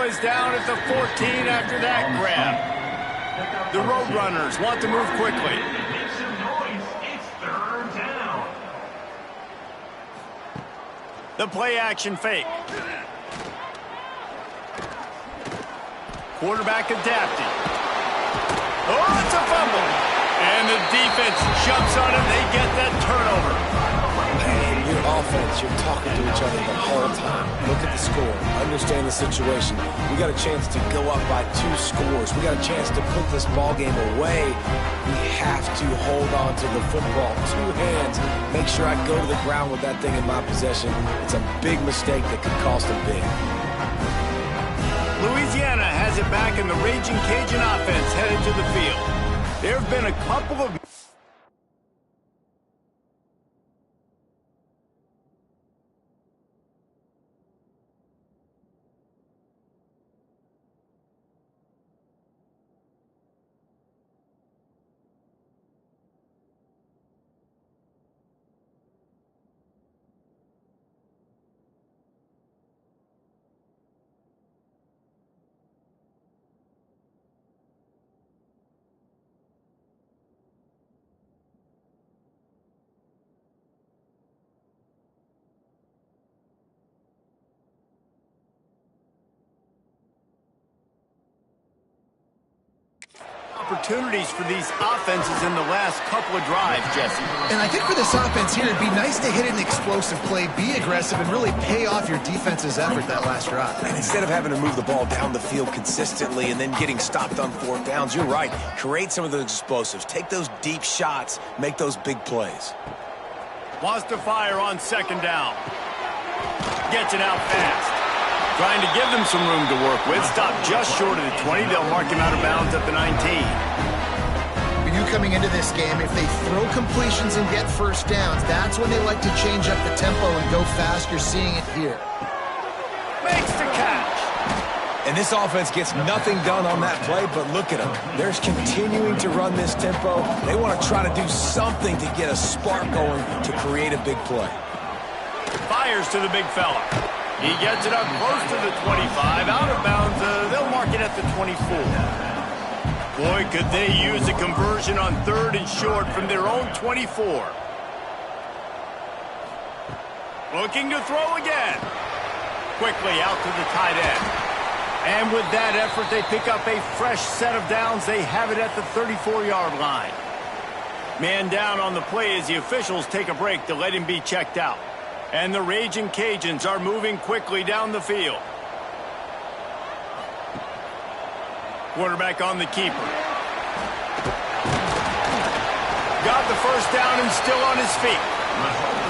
is down at the 14 after that grab. The Roadrunners want to move quickly. Make some noise. It's third down. The play action fake. Quarterback adapting. Oh, it's a fumble. And the defense jumps on it. They get that turnover. Man, your offense, you're talking to each other the whole time. Look at the score. Understand the situation. We got a chance to go up by 2 scores. We got a chance to put this ball game away. We have to hold on to the football. 2 hands. Make sure I go to the ground with that thing in my possession. It's a big mistake that could cost them big. Louisiana has it back, and the Raging Cajun offense headed to the field. There have been a couple of... opportunities for these offenses in the last couple of drives, Jesse. And I think for this offense here, it'd be nice to hit an explosive play, be aggressive, and really pay off your defense's effort that last drive. And instead of having to move the ball down the field consistently and then getting stopped on 4th downs, you're right. Create some of those explosives. Take those deep shots. Make those big plays. Wants to fire on 2nd down. Gets it out fast. Trying to give them some room to work with. Stopped just short of the 20. They'll mark him out of bounds at the 19. For you coming into this game, if they throw completions and get 1st downs, that's when they like to change up the tempo and go fast. You're seeing it here. Makes the catch. And this offense gets nothing done on that play, but look at them. They're continuing to run this tempo. They want to try to do something to get a spark going to create a big play. Fires to the big fella. He gets it up close to the 25. Out of bounds, they'll mark it at the 24. Boy, could they use a conversion on 3rd and short from their own 24. Looking to throw again. Quickly out to the tight end. And with that effort, they pick up a fresh set of downs. They have it at the 34-yard line. Man down on the play as the officials take a break to let him be checked out. And the Raging Cajuns are moving quickly down the field. Quarterback on the keeper. Got the 1st down and still on his feet.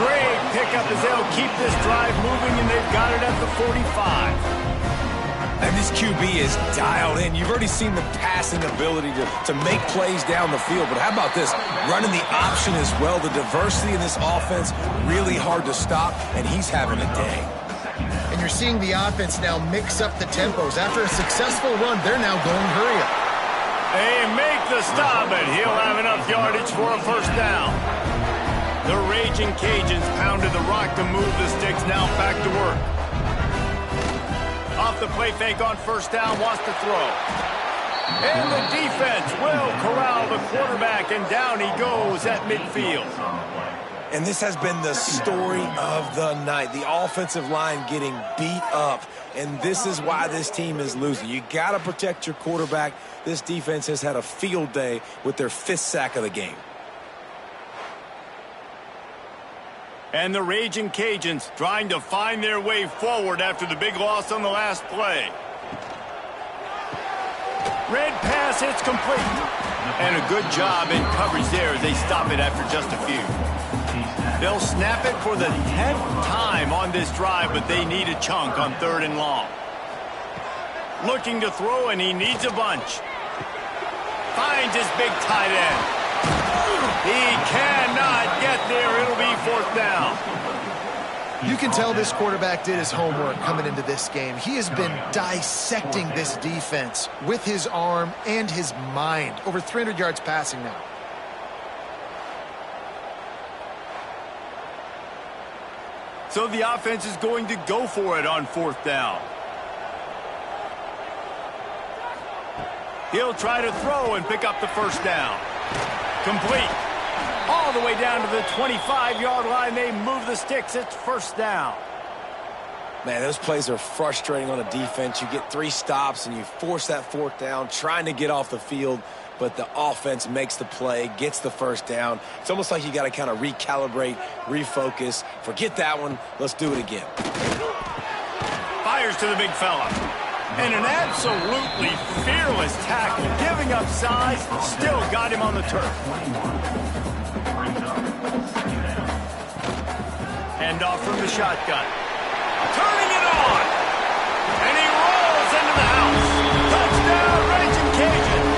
Great pickup as they'll keep this drive moving, and they've got it at the 45. And this QB is dialed in. You've already seen the passing ability to make plays down the field. But how about this? Running the option as well. The diversity in this offense, really hard to stop, and he's having a day. And you're seeing the offense now mix up the tempos. After a successful run, they're now going hurry up. They make the stop, and he'll have enough yardage for a 1st down. The Raging Cajuns pounded the rock to move the sticks, now back to work. Off the play fake on 1st down, wants to throw. And the defense will corral the quarterback, and down he goes at midfield. And this has been the story of the night. The offensive line getting beat up, and this is why this team is losing. You got to protect your quarterback. This defense has had a field day with their 5th sack of the game. And the Raging Cajuns trying to find their way forward after the big loss on the last play. Red pass hits complete. And a good job in coverage there as they stop it after just a few. They'll snap it for the 10th time on this drive, but they need a chunk on 3rd and long. Looking to throw, and he needs a bunch. Finds his big tight end. He cannot get there. It'll be 4th down. You can tell this quarterback did his homework coming into this game. He has been dissecting this defense with his arm and his mind. Over 300 yards passing now. So the offense is going to go for it on 4th down. He'll try to throw and pick up the first down. Complete. All the way down to the 25-yard line. They move the sticks. It's first down. Man, those plays are frustrating on a defense. You get 3 stops and you force that 4th down, trying to get off the field, but the offense makes the play, gets the first down. It's almost like you got to kind of recalibrate, refocus. Forget that one. Let's do it again. Fires to the big fella. And an absolutely fearless tackle, giving up size, still got him on the turf. Hand off from the shotgun. Turning it on. And he rolls into the house. Touchdown, Raging Cajuns.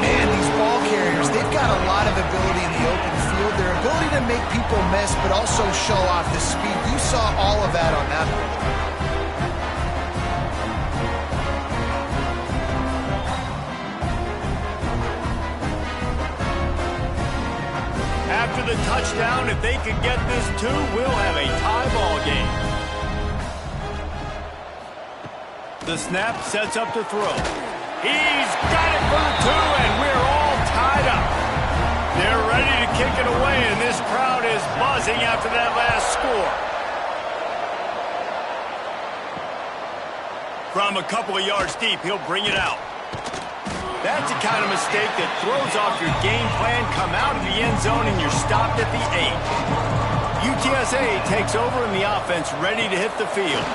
Man, these ball carriers, they've got a lot of ability in the open field. Their ability to make people miss, but also show off the speed. You saw all of that on that one. After the touchdown, if they could get this 2, we'll have a tie ball game. The snap sets up to throw. He's got it for the 2, and we're all tied up. They're ready to kick it away, and this crowd is buzzing after that last score. From a couple of yards deep, he'll bring it out. That's the kind of mistake that throws off your game plan. Come out of the end zone and you're stopped at the 8. UTSA takes over in the offense, ready to hit the field.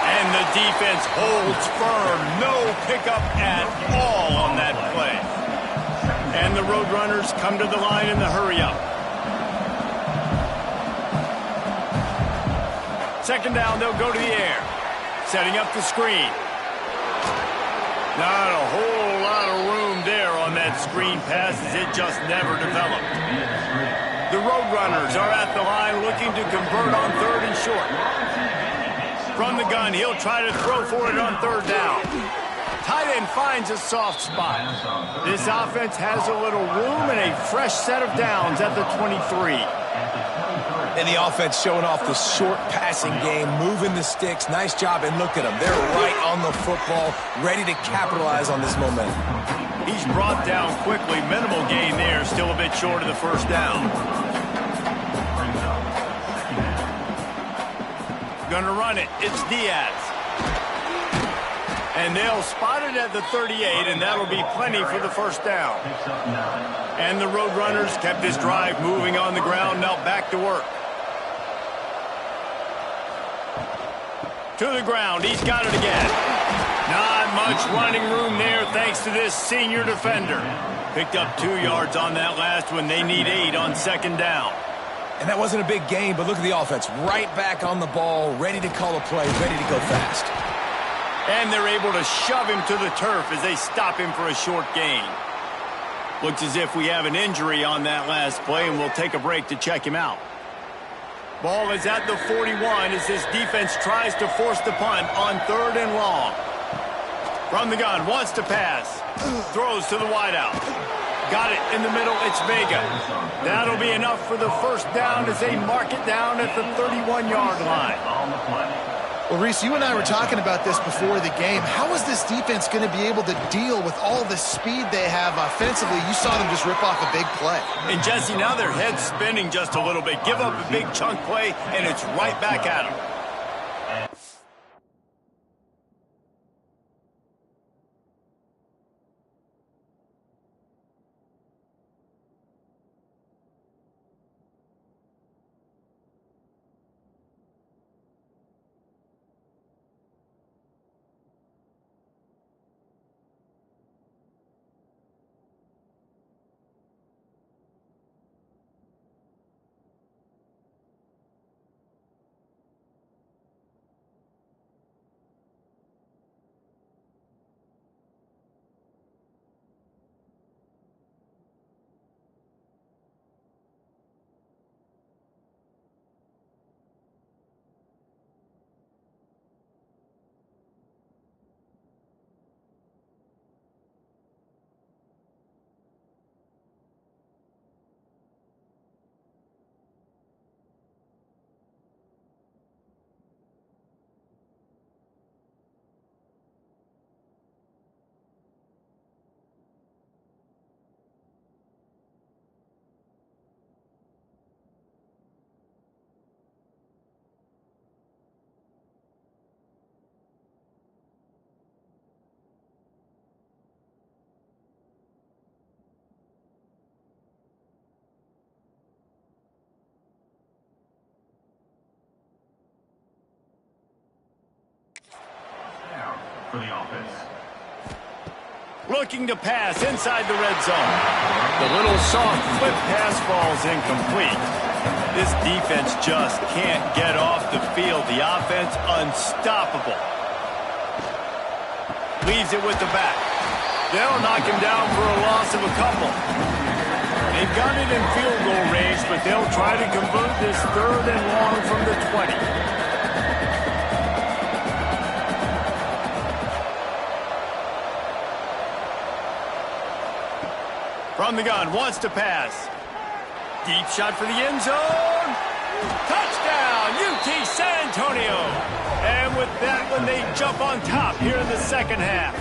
And the defense holds firm. No pickup at all on that play. And the Roadrunners come to the line in the hurry-up. Second down, they'll go to the air. Setting up the screen. Not a whole lot of room there on that screen pass as it just never developed. The Roadrunners are at the line looking to convert on 3rd and short. From the gun, he'll try to throw for it on 3rd down. Tight end finds a soft spot. This offense has a little room and a fresh set of downs at the 23. And the offense showing off the short passing game, moving the sticks. Nice job, and look at them. They're right on the football, ready to capitalize on this momentum. He's brought down quickly. Minimal gain there, still a bit short of the first down. Gonna run it. It's Diaz. And they'll spot it at the 38, and that'll be plenty for the first down. And the Roadrunners kept this drive moving on the ground, now back to work. To the ground, he's got it again. Not much running room there thanks to this senior defender. Picked up 2 yards on that last one. They need 8 on second down. And that wasn't a big gain, but look at the offense. Right back on the ball, ready to call a play, ready to go fast. And they're able to shove him to the turf as they stop him for a short gain. Looks as if we have an injury on that last play, and we'll take a break to check him out. Ball is at the 41 as this defense tries to force the punt on 3rd and long. From the gun, wants to pass. Throws to the wideout. Got it in the middle, it's Vega. That'll be enough for the first down as they mark it down at the 31-yard line. Well, Reese, you and I were talking about this before the game. How is this defense going to be able to deal with all the speed they have offensively? You saw them just rip off a big play. And, Jesse, now their head's spinning just a little bit. Give up a big chunk play, and it's right back at them. for the offense. Looking to pass inside the red zone. The little soft flip pass falls incomplete. This defense just can't get off the field. The offense unstoppable. Leaves it with the back. They'll knock him down for a loss of a couple. They've got it in field goal range, but they'll try to convert this 3rd and long from the 20. From the gun, wants to pass. Deep shot for the end zone. Touchdown, UT San Antonio. And with that one, they jump on top here in the second half.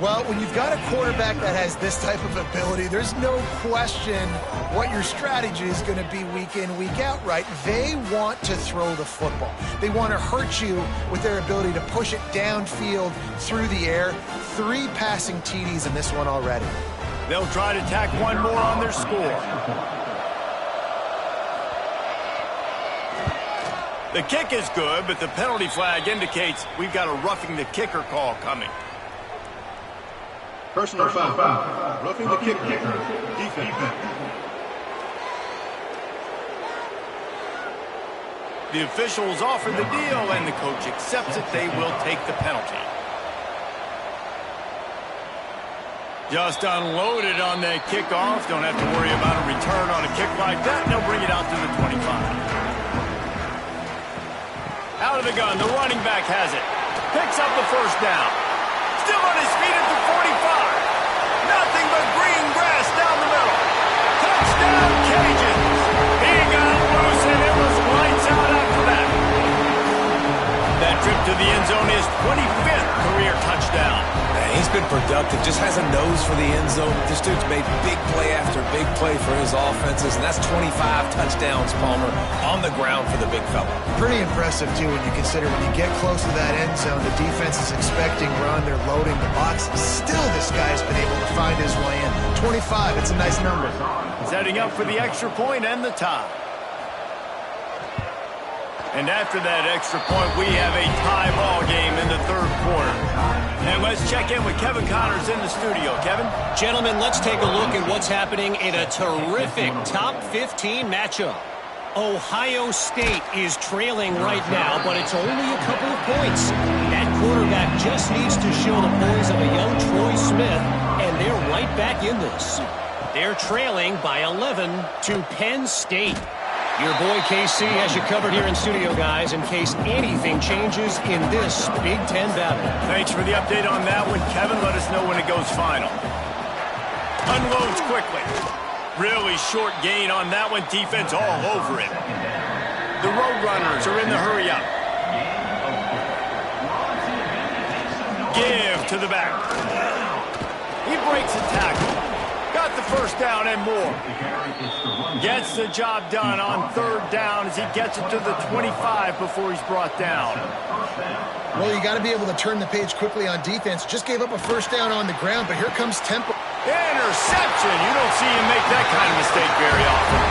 Well, when you've got a quarterback that has this type of ability, there's no question what your strategy is going to be week in, week out, right? They want to throw the football. They want to hurt you with their ability to push it downfield through the air. 3 passing TDs in this one already. They'll try to tack one more on their score. The kick is good, but the penalty flag indicates we've got a roughing the kicker call coming. Personal foul. Roughing the kicker. Defense. The officials offer the deal, and the coach accepts it. They will take the penalty. Just unloaded on that kickoff. Don't have to worry about a return on a kick like that. And they'll bring it out to the 25. Out of the gun, the running back has it. Picks up the first down. Still on his feet at the 45. Nothing but green grass down the middle. Touchdown, Cajuns. He got loose, and it was lights out after that. That trip to the end zone is 25th career touchdown. He's been productive, just has a nose for the end zone. This dude's made big play after big play for his offenses, and that's 25 touchdowns, Palmer, on the ground for the big fella. Pretty impressive, too, when you consider when you get close to that end zone, the defense is expecting run, they're loading the box. Still, this guy's been able to find his way in. 25, it's a nice number. Setting up for the extra point and the tie. And after that extra point, we have a tie ball game in the 3rd quarter. And let's check in with Kevin Connors in the studio. Kevin? Gentlemen, let's take a look at what's happening in a terrific top 15 matchup. Ohio State is trailing right now, but it's only a couple of points. That quarterback just needs to show the poise of a young Troy Smith, and they're right back in this. They're trailing by 11 to Penn State. Your boy KC has you covered here in studio, guys, in case anything changes in this Big Ten battle. Thanks for the update on that one, Kevin. Let us know when it goes final. Unloads quickly. Really short gain on that one. Defense all over it. The Roadrunners are in the hurry up. Give to the back. He breaks a tackle. Got the first down and more. Gets the job done on 3rd down as he gets it to the 25 before he's brought down. Well, you got to be able to turn the page quickly on defense. Just gave up a first down on the ground, but here comes tempo. Interception. You don't see him make that kind of mistake very often.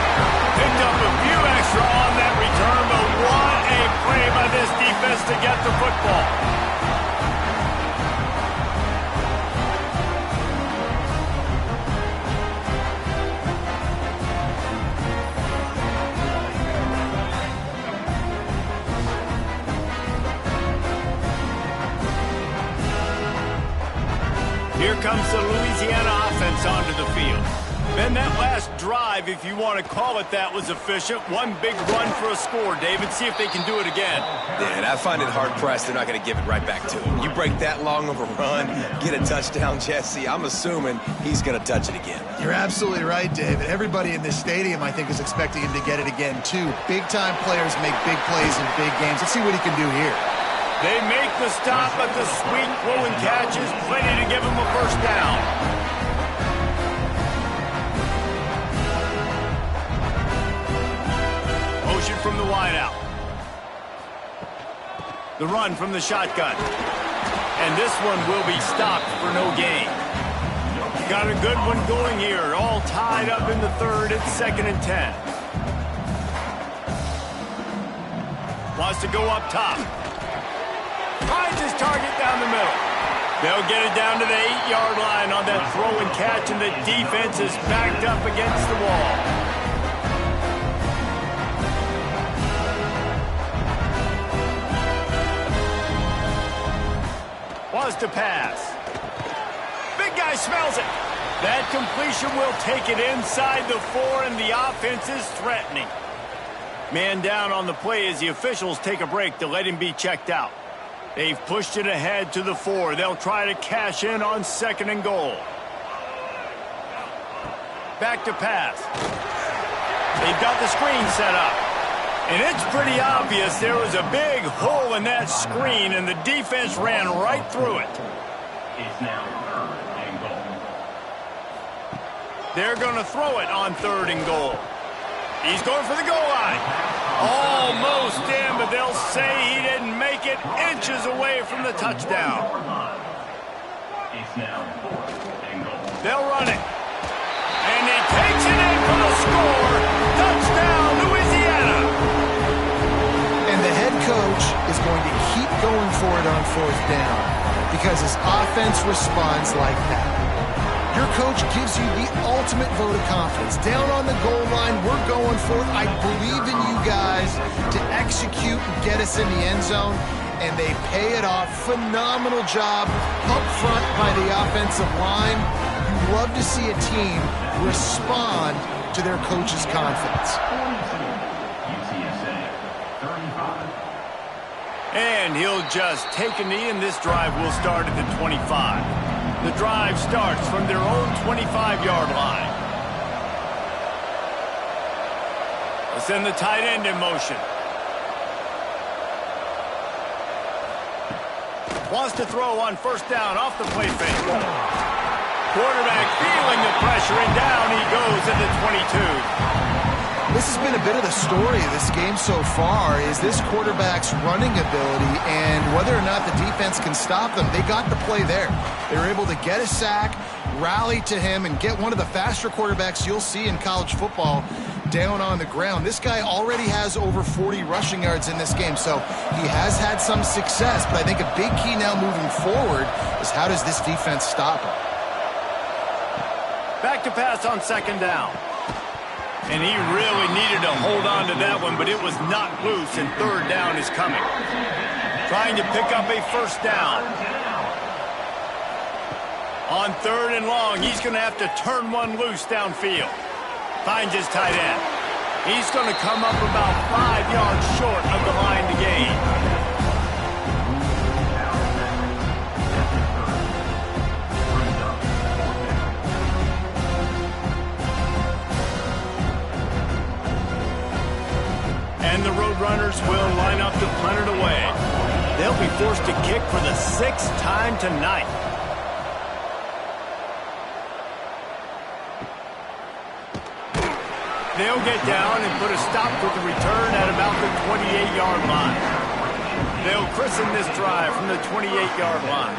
Picked up a few extra on that return, but what a play by this defense to get the football. Here comes the Louisiana offense onto the field. Then that last drive, if you want to call it that, was efficient. One big run for a score, David. See if they can do it again. Yeah, and I find it hard-pressed they're not going to give it right back to him. You break that long of a run, get a touchdown, Jesse, I'm assuming he's going to touch it again. You're absolutely right, David. Everybody in this stadium, I think, is expecting him to get it again, too. Big-time players make big plays in big games. Let's see what he can do here. They make the stop, but the sweet throwing catch is plenty to give him a first down. Motion from the wideout. The run from the shotgun. And this one will be stopped for no gain. Got a good one going here. All tied up in the 3rd. It's 2nd and 10. Wants to go up top. Finds his target down the middle. They'll get it down to the 8-yard line on that throw and catch, and the defense is backed up against the wall. Was to pass. Big guy smells it. That completion will take it inside the 4, and the offense is threatening. Man down on the play as the officials take a break to let him be checked out. They've pushed it ahead to the 4. They'll try to cash in on 2nd and goal. Back to pass. They've got the screen set up. And it's pretty obvious there was a big hole in that screen, and the defense ran right through it. It's now 3rd and goal. They're going to throw it on 3rd and goal. He's going for the goal line. Almost in, but they'll say he didn't make it, inches away from the touchdown. It's now 4th and goal. They'll run it. And he takes it in for the score. Touchdown, Louisiana. And the head coach is going to keep going for it on 4th down because his offense responds like that. Your coach gives you the ultimate vote of confidence. Down on the goal line, we're going for it. I believe in you guys to execute and get us in the end zone, and they pay it off. Phenomenal job up front by the offensive line. You love to see a team respond to their coach's confidence. UTSA 35. And he'll just take a knee, and this drive will start at the 25. The drive starts from their own 25-yard line. They'll send the tight end in motion. Wants to throw on 1st down off the play fake. Quarterback feeling the pressure, and down he goes at the 22. This has been a bit of the story of this game so far, is this quarterback's running ability and whether or not the defense can stop them. They got the play there. They were able to get a sack, rally to him, and get one of the faster quarterbacks you'll see in college football down on the ground. This guy already has over 40 rushing yards in this game, so he has had some success, but I think a big key now moving forward is how does this defense stop him? Back to pass on 2nd down. And he really needed to hold on to that one, but it was knocked loose, and 3rd down is coming. Trying to pick up a 1st down. On 3rd and long, he's going to have to turn one loose downfield. Finds his tight end. He's going to come up about 5 yards short of the line to gain. And the Roadrunners will line up to punt it away. They'll be forced to kick for the 6th time tonight. They'll get down and put a stop to the return at about the 28-yard line. They'll christen this drive from the 28-yard line.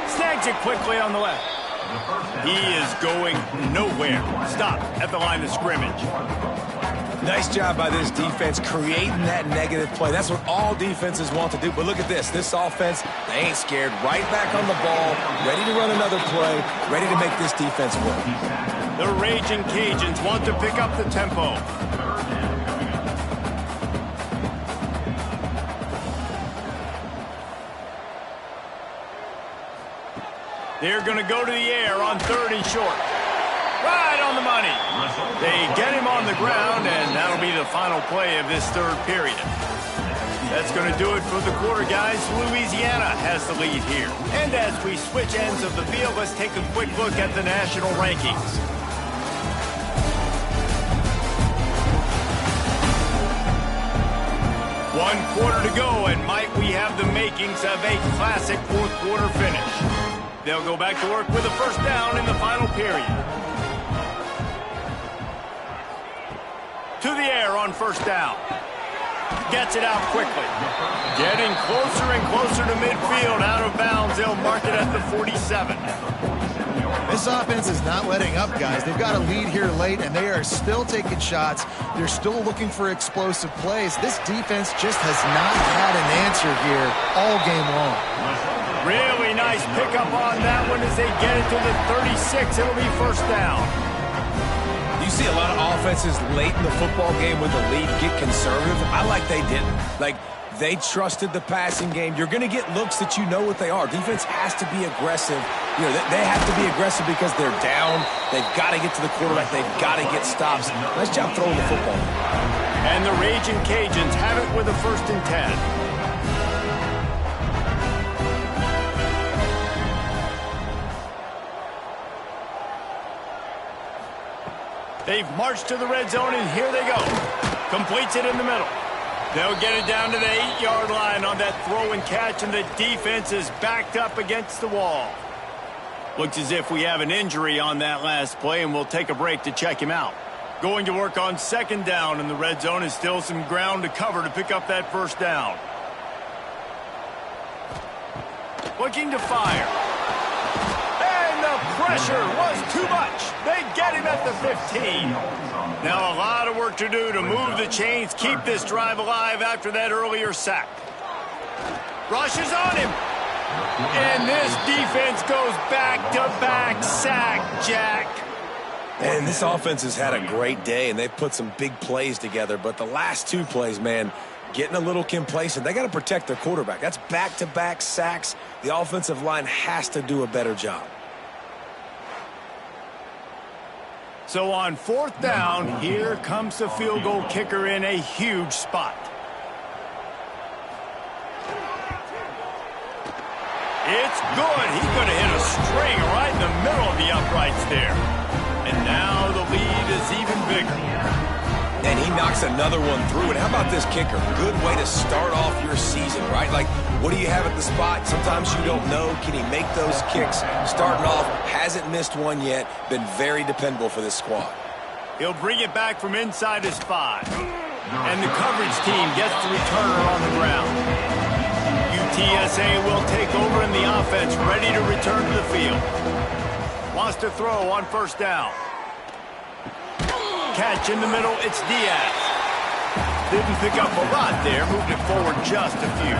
Snags it quickly on the left. He is going nowhere. Stop at the line of scrimmage. Nice job by this defense creating that negative play. That's what all defenses want to do. But look at this. This offense, they ain't scared. Right back on the ball, ready to run another play, ready to make this defense work. The Raging Cajuns want to pick up the tempo. They're going to go to the air on 3rd and short. Right on the money. They get him on the ground, and that'll be the final play of this 3rd period. That's going to do it for the quarter, guys. Louisiana has the lead here. And as we switch ends of the field, let's take a quick look at the national rankings. One quarter to go, and might we have the makings of a classic 4th quarter finish. They'll go back to work with a 1st down in the final period. To the air on 1st down. Gets it out quickly. Getting closer and closer to midfield, out of bounds. They'll mark it at the 47. This offense is not letting up, guys. They've got a lead here late, and they are still taking shots. They're still looking for explosive plays. This defense just has not had an answer here all game long. Really nice pickup on that one as they get it to the 36. It'll be first down. You see a lot of offenses late in the football game with the lead get conservative. I like they didn't. Like, they trusted the passing game. You're going to get looks that you know what they are. Defense has to be aggressive. You know, they have to be aggressive because they're down. They've got to get to the quarterback. They've got to get stops. Nice job throwing the football. And the Raging Cajuns have it with a 1st and 10. They've marched to the red zone, and here they go. Completes it in the middle. They'll get it down to the 8-yard line on that throw and catch, and the defense is backed up against the wall. Looks as if we have an injury on that last play, and we'll take a break to check him out. Going to work on 2nd down, and the red zone is still some ground to cover to pick up that 1st down. Looking to fire. And the pressure was too much. They get him at the 15. Now a lot of work to do to move the chains, keep this drive alive after that earlier sack. Rushes on him. And this defense goes back-to-back sack, Jack. And this offense has had a great day, and they've put some big plays together. But the last 2 plays, man, getting a little complacent. They got to protect their quarterback. That's back-to-back sacks. The offensive line has to do a better job. So on 4th down, here comes the field goal kicker in a huge spot. It's good. He could have hit a string right in the middle of the uprights there. And now the lead is even bigger. And he knocks another one through. And how about this kicker? Good way to start off your season, right? Like, what do you have at the spot? Sometimes you don't know. Can he make those kicks? Starting off, hasn't missed one yet. Been very dependable for this squad. He'll bring it back from inside his 5. And the coverage team gets the returner on the ground. UTSA will take over in the offense, ready to return to the field. Wants to throw on 1st down. Catch in the middle, it's Diaz. Didn't pick up a lot there, moved it forward just a few.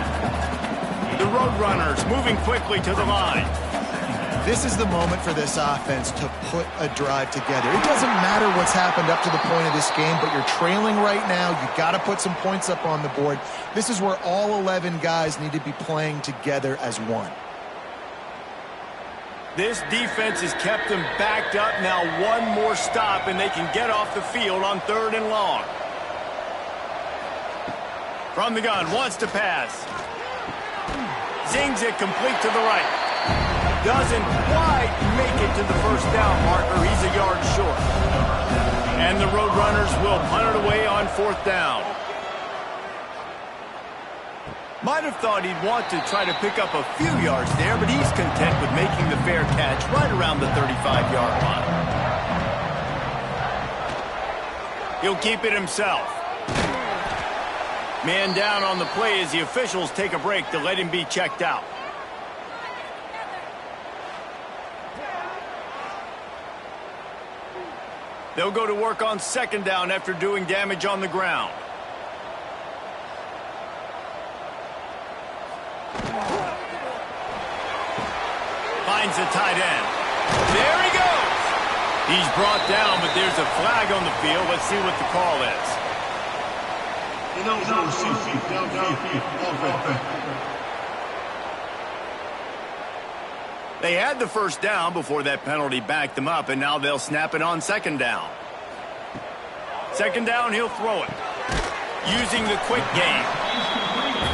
The Roadrunners moving quickly to the line. This is the moment for this offense to put a drive together. It doesn't matter what's happened up to the point of this game, but you're trailing right now. You've got to put some points up on the board. This is where all 11 guys need to be playing together as one. This defense has kept them backed up. Now one more stop, and they can get off the field on 3rd and long. From the gun, wants to pass. Zings it complete to the right. Doesn't quite make it to the 1st down marker. He's a yard short. And the Roadrunners will punt it away on 4th down. Might have thought he'd want to try to pick up a few yards there, but he's content with making the fair catch right around the 35-yard line. He'll keep it himself. Man down on the play as the officials take a break to let him be checked out. They'll go to work on 2nd down after doing damage on the ground. Finds the tight end. There he goes. He's brought down, but there's a flag on the field. Let's see what the call is. They had the 1st down before that penalty backed them up, and now they'll snap it on 2nd down. 2nd down, he'll throw it. Using the quick game.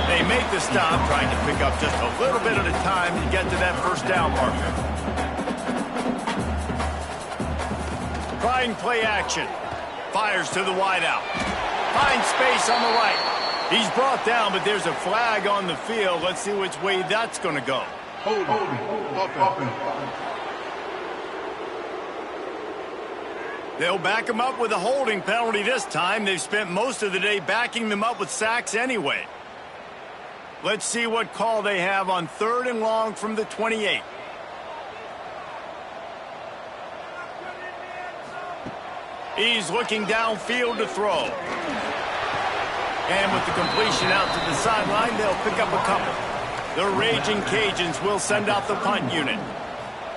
They make the stop, trying to pick up just a little bit at a time to get to that 1st down marker. Trying play action. Fires to the wideout. Finds space on the right. He's brought down, but there's a flag on the field. Let's see which way that's going to go. They'll back him up with a holding penalty this time. They've spent most of the day backing them up with sacks anyway. Let's see what call they have on 3rd and long from the 28. He's looking downfield to throw. And with the completion out to the sideline, they'll pick up a couple. The Raging Cajuns will send out the punt unit.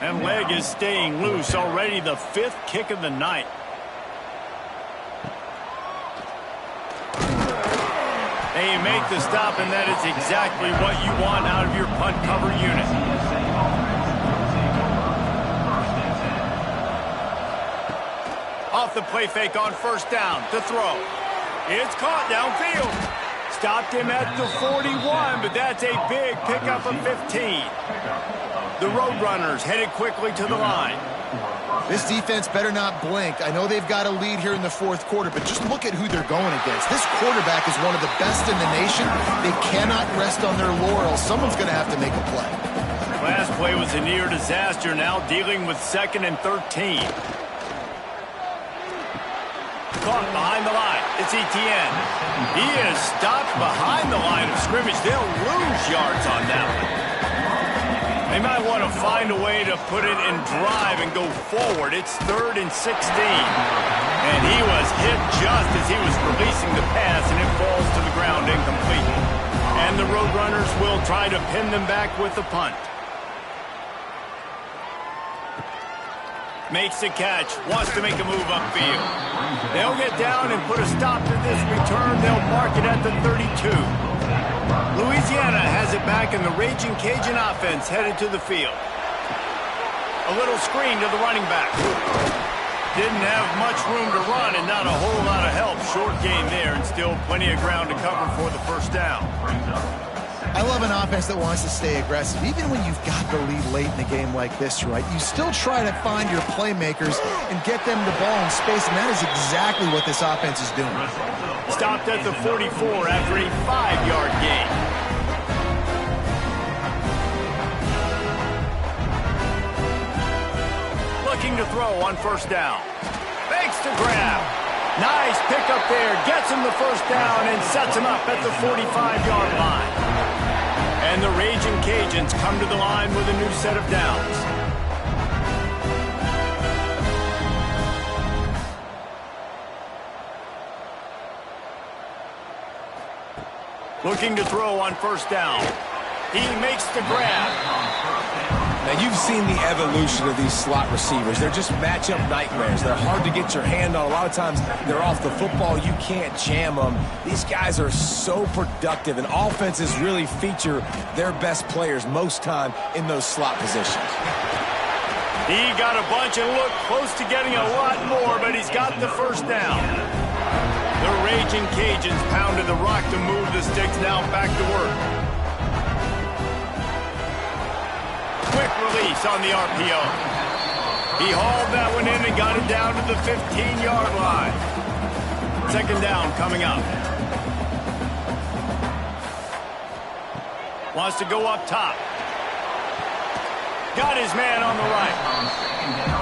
And leg is staying loose, already the 5th kick of the night. And you make the stop, and that is exactly what you want out of your punt cover unit. Off the play fake on first down to throw. It's caught downfield. Stopped him at the 41, but that's a big pickup of 15. The Roadrunners headed quickly to the line. This defense better not blink. I know they've got a lead here in the 4th quarter, but just look at who they're going against. This quarterback is one of the best in the nation. They cannot rest on their laurels. Someone's going to have to make a play. Last play was a near disaster, now dealing with 2nd and 13. Caught behind the line. It's Etienne. He is stopped behind the line of scrimmage. They'll lose yards on that one. They might want to find a way to put it in drive and go forward. It's 3rd and 16. And he was hit just as he was releasing the pass, and it falls to the ground incomplete. And the Roadrunners will try to pin them back with the punt. Makes the catch, wants to make a move upfield. They'll get down and put a stop to this return. They'll mark it at the 32. Louisiana has it back, and the Raging Cajun offense headed to the field. A little screen to the running back. Didn't have much room to run and not a whole lot of help. Short gain there, and still plenty of ground to cover for the first down. I love an offense that wants to stay aggressive. Even when you've got the lead late in a game like this, right, you still try to find your playmakers and get them the ball in space, and that is exactly what this offense is doing. Stopped at the 44 after a 5-yard gain. Looking to throw on first down. Fakes to grab. Nice pickup there. Gets him the first down and sets him up at the 45-yard line. And the Raging Cajuns come to the line with a new set of downs. Looking to throw on first down. He makes the grab. Now, you've seen the evolution of these slot receivers. They're just matchup nightmares. They're hard to get your hand on. A lot of times, they're off the football. You can't jam them. These guys are so productive, and offenses really feature their best players most time in those slot positions. He got a bunch and looked close to getting a lot more, but he's got the first down. The Raging Cajuns pounded the rock to move the sticks. Now back to work. Quick release on the RPO. He hauled that one in and got it down to the 15-yard line. 2nd down coming up. Wants to go up top. Got his man on the right.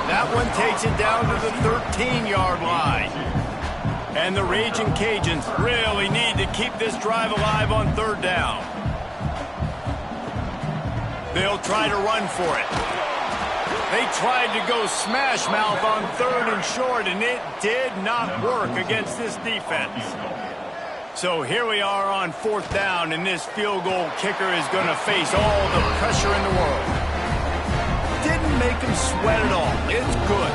That one takes it down to the 13-yard line. And the Raging Cajuns really need to keep this drive alive on 3rd down. They'll try to run for it. They tried to go smash mouth on 3rd and short, and it did not work against this defense. So here we are on 4th down, and this field goal kicker is going to face all the pressure in the world. Didn't make him sweat at all. It's good.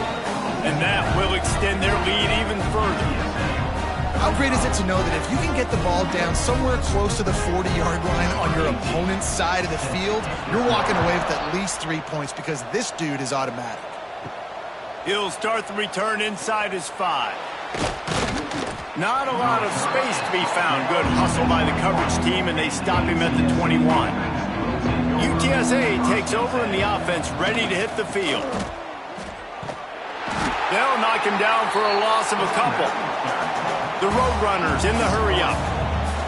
And that will extend their lead even further. How great is it to know that if you can get the ball down somewhere close to the 40-yard line on your opponent's side of the field, you're walking away with at least 3 points because this dude is automatic. He'll start the return inside his 5. Not a lot of space to be found. Good hustle by the coverage team, and they stop him at the 21. UTSA takes over in the offense, ready to hit the field. They'll knock him down for a loss of a couple. The Roadrunners in the hurry-up.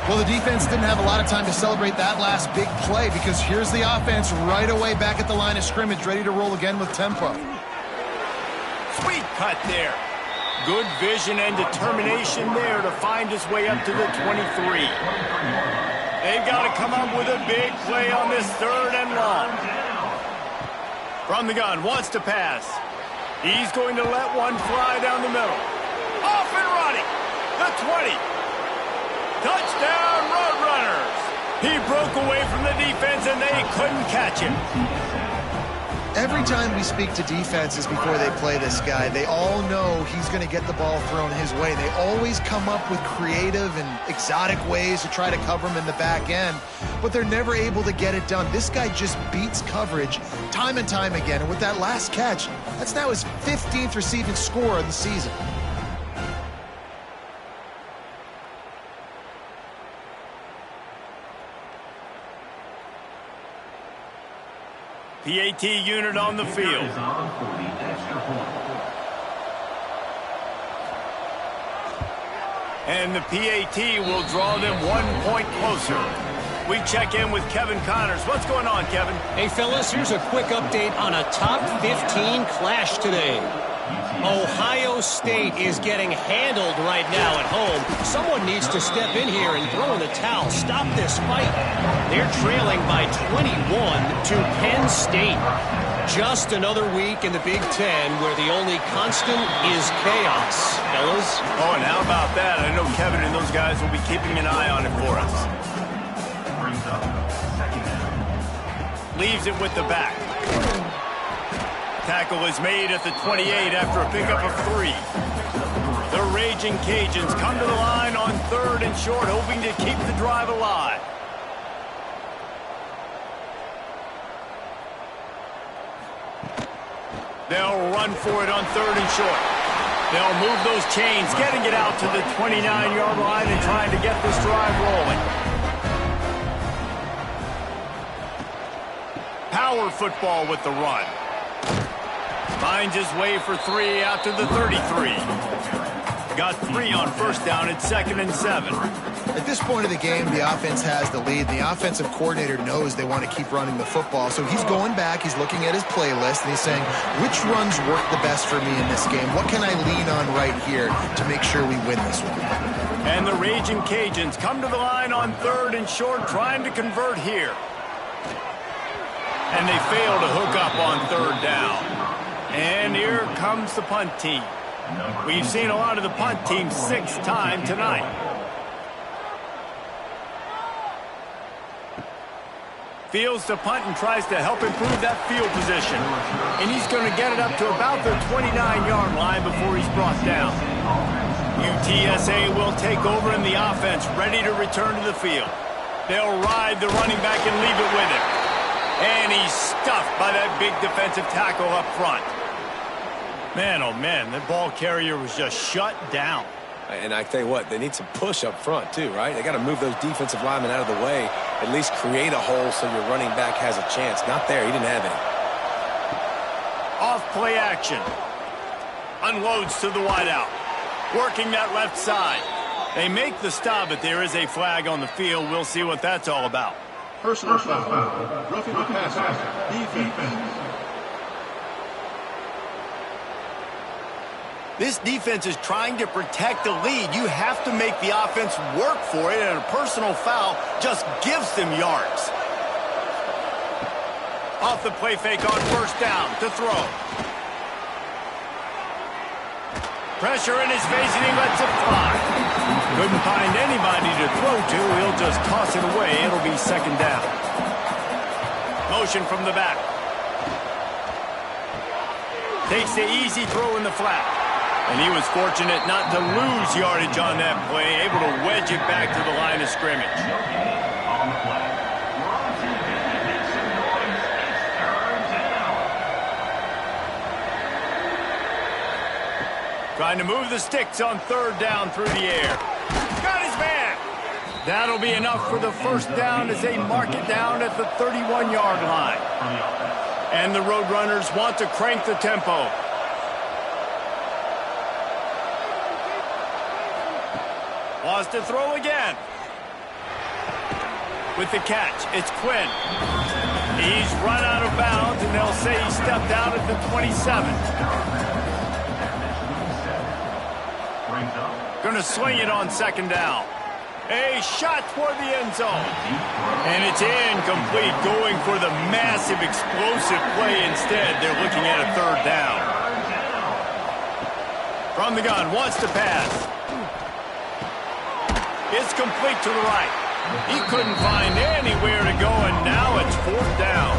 Well, the defense didn't have a lot of time to celebrate that last big play because here's the offense right away back at the line of scrimmage, ready to roll again with tempo. Sweet cut there. Good vision and determination there to find his way up to the 23. They've got to come up with a big play on this 3rd and long. From the gun, wants to pass. He's going to let one fly down the middle. Off and running. The 20. Touchdown, Roadrunners. He broke away from the defense, and they couldn't catch him. Every time we speak to defenses before they play this guy, they all know he's going to get the ball thrown his way. They always come up with creative and exotic ways to try to cover him in the back end, but they're never able to get it done. This guy just beats coverage time and time again, and with that last catch, that's now his 15th receiving score of the season. PAT unit on the field. And the PAT will draw them 1 point closer. We check in with Kevin Connors. What's going on, Kevin? Hey, fellas, here's a quick update on a top 15 clash today. Ohio State is getting handled right now at home. Someone needs to step in here and throw in the towel. Stop this fight. They're trailing by 21 to Penn State. Just another week in the Big Ten where the only constant is chaos, fellas. Oh, and how about that? I know Kevin and those guys will be keeping an eye on it for us. Leaves it with the back. Tackle is made at the 28 after a pickup of 3. The Raging Cajuns come to the line on 3rd and short, hoping to keep the drive alive. They'll run for it on 3rd and short. They'll move those chains, getting it out to the 29-yard line and trying to get this drive rolling. Power football with the run. Finds his way for 3 out to the 33. Got 3 on 1st down at 2nd and 7. At this point of the game, the offense has the lead. The offensive coordinator knows they want to keep running the football. So he's going back, he's looking at his playlist, and he's saying, which runs work the best for me in this game? What can I lean on right here to make sure we win this one? And the Raging Cajuns come to the line on 3rd and short, trying to convert here. And they fail to hook up on 3rd down. And here comes the punt team. We've seen a lot of the punt team 6 times tonight. Fields to punt and tries to help improve that field position. And he's going to get it up to about the 29-yard line before he's brought down. UTSA will take over in the offense, ready to return to the field. They'll ride the running back and leave it with him. And he's stuffed by that big defensive tackle up front. Man, oh man, the ball carrier was just shut down. And I tell you what, they need some push up front too, right? They got to move those defensive linemen out of the way, at least create a hole so your running back has a chance. Not there, he didn't have any. Off play action. Unloads to the wideout. Working that left side. They make the stop, but there is a flag on the field. We'll see what that's all about. Personal foul. Roughing the passer. Defense. This defense is trying to protect the lead. You have to make the offense work for it, and a personal foul just gives them yards. Off the play fake on 1st down to throw. Pressure in his face, and he lets it fly. Couldn't find anybody to throw to. He'll just toss it away. It'll be 2nd down. Motion from the back. Takes the easy throw in the flat. And he was fortunate not to lose yardage on that play, able to wedge it back to the line of scrimmage. Trying to move the sticks on 3rd down through the air. Got his man. That'll be enough for the 1st down as they mark it down at the 31-yard line. And the Roadrunners want to crank the tempo. Wants to throw again. With the catch, it's Quinn. He's run out of bounds, and they'll say he stepped out at the 27. Going to swing it on 2nd down. A shot toward the end zone. And it's incomplete, going for the massive explosive play instead. They're looking at a 3rd down. From the gun, wants to pass. It's complete to the right. He couldn't find anywhere to go, and now it's 4th down.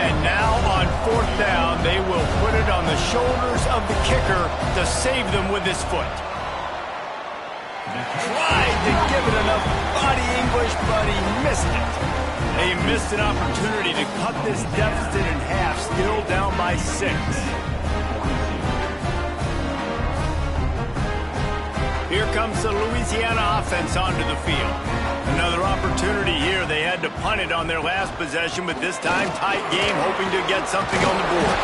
And now on 4th down, they will put it on the shoulders of the kicker to save them with his foot. Tried to give it enough body English, but he missed it. They missed an opportunity to cut this deficit in half, still down by 6. Here comes the Louisiana offense onto the field. Another opportunity here. They had to punt it on their last possession, but this time tight game, hoping to get something on the board.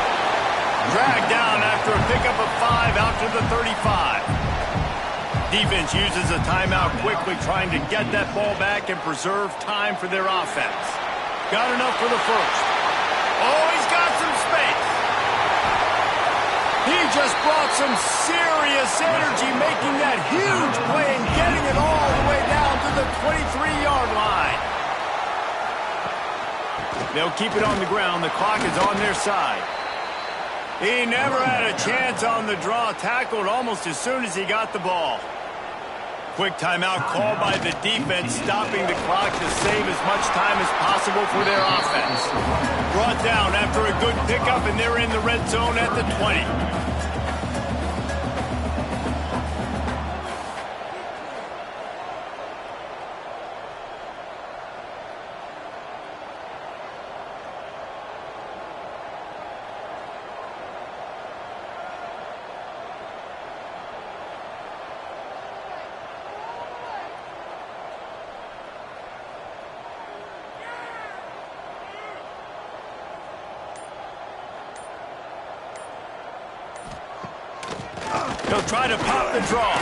Dragged down after a pickup of 5 out to the 35. Defense uses a timeout quickly, trying to get that ball back and preserve time for their offense. Got enough for the first. Oh, he's got some space. He just brought some serious energy, making that huge play and getting it all the way down to the 23-yard line. They'll keep it on the ground. The clock is on their side. He never had a chance on the draw. Tackled almost as soon as he got the ball. Quick timeout called by the defense, stopping the clock to save as much time as possible for their offense. Brought down after a good pickup, and they're in the red zone at the 20. He'll try to pop the draw.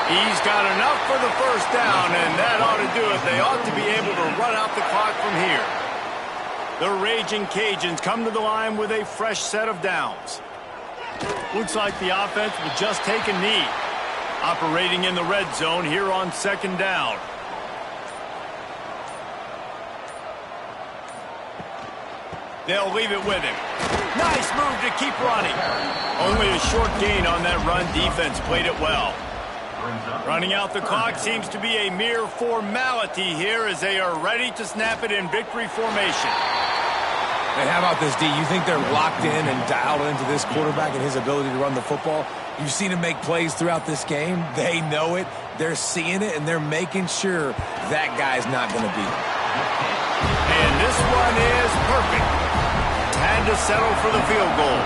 He's got enough for the first down, and that ought to do it. They ought to be able to run out the clock from here. The Raging Cajuns come to the line with a fresh set of downs. Looks like the offense will just take a knee. Operating in the red zone here on 2nd down. They'll leave it with him. Nice move to keep running. Only a short gain on that run. Defense played it well. Running out the clock seems to be a mere formality here as they are ready to snap it in victory formation. And how about this, D? You think they're locked in and dialed into this quarterback and his ability to run the football? You've seen him make plays throughout this game. They know it. They're seeing it, and they're making sure that guy's not going to beat him. And this one is perfect. Had to settle for the field goal.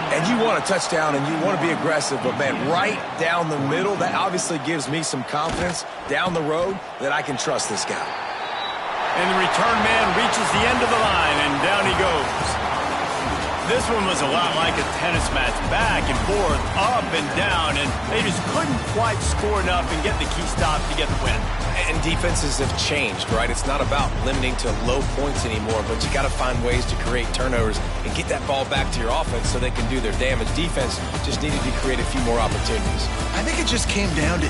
And you want a touchdown and you want to be aggressive, but, man, right down the middle, that obviously gives me some confidence down the road that I can trust this guy. And the return man reaches the end of the line, and down he goes. This one was a lot like a tennis match, back and forth, up and down, and they just couldn't quite score enough and get the key stop to get the win. And defenses have changed, right? It's not about limiting to low points anymore, but you got to find ways to create turnovers and get that ball back to your offense so they can do their damage. Defense just needed to create a few more opportunities. I think it just came down to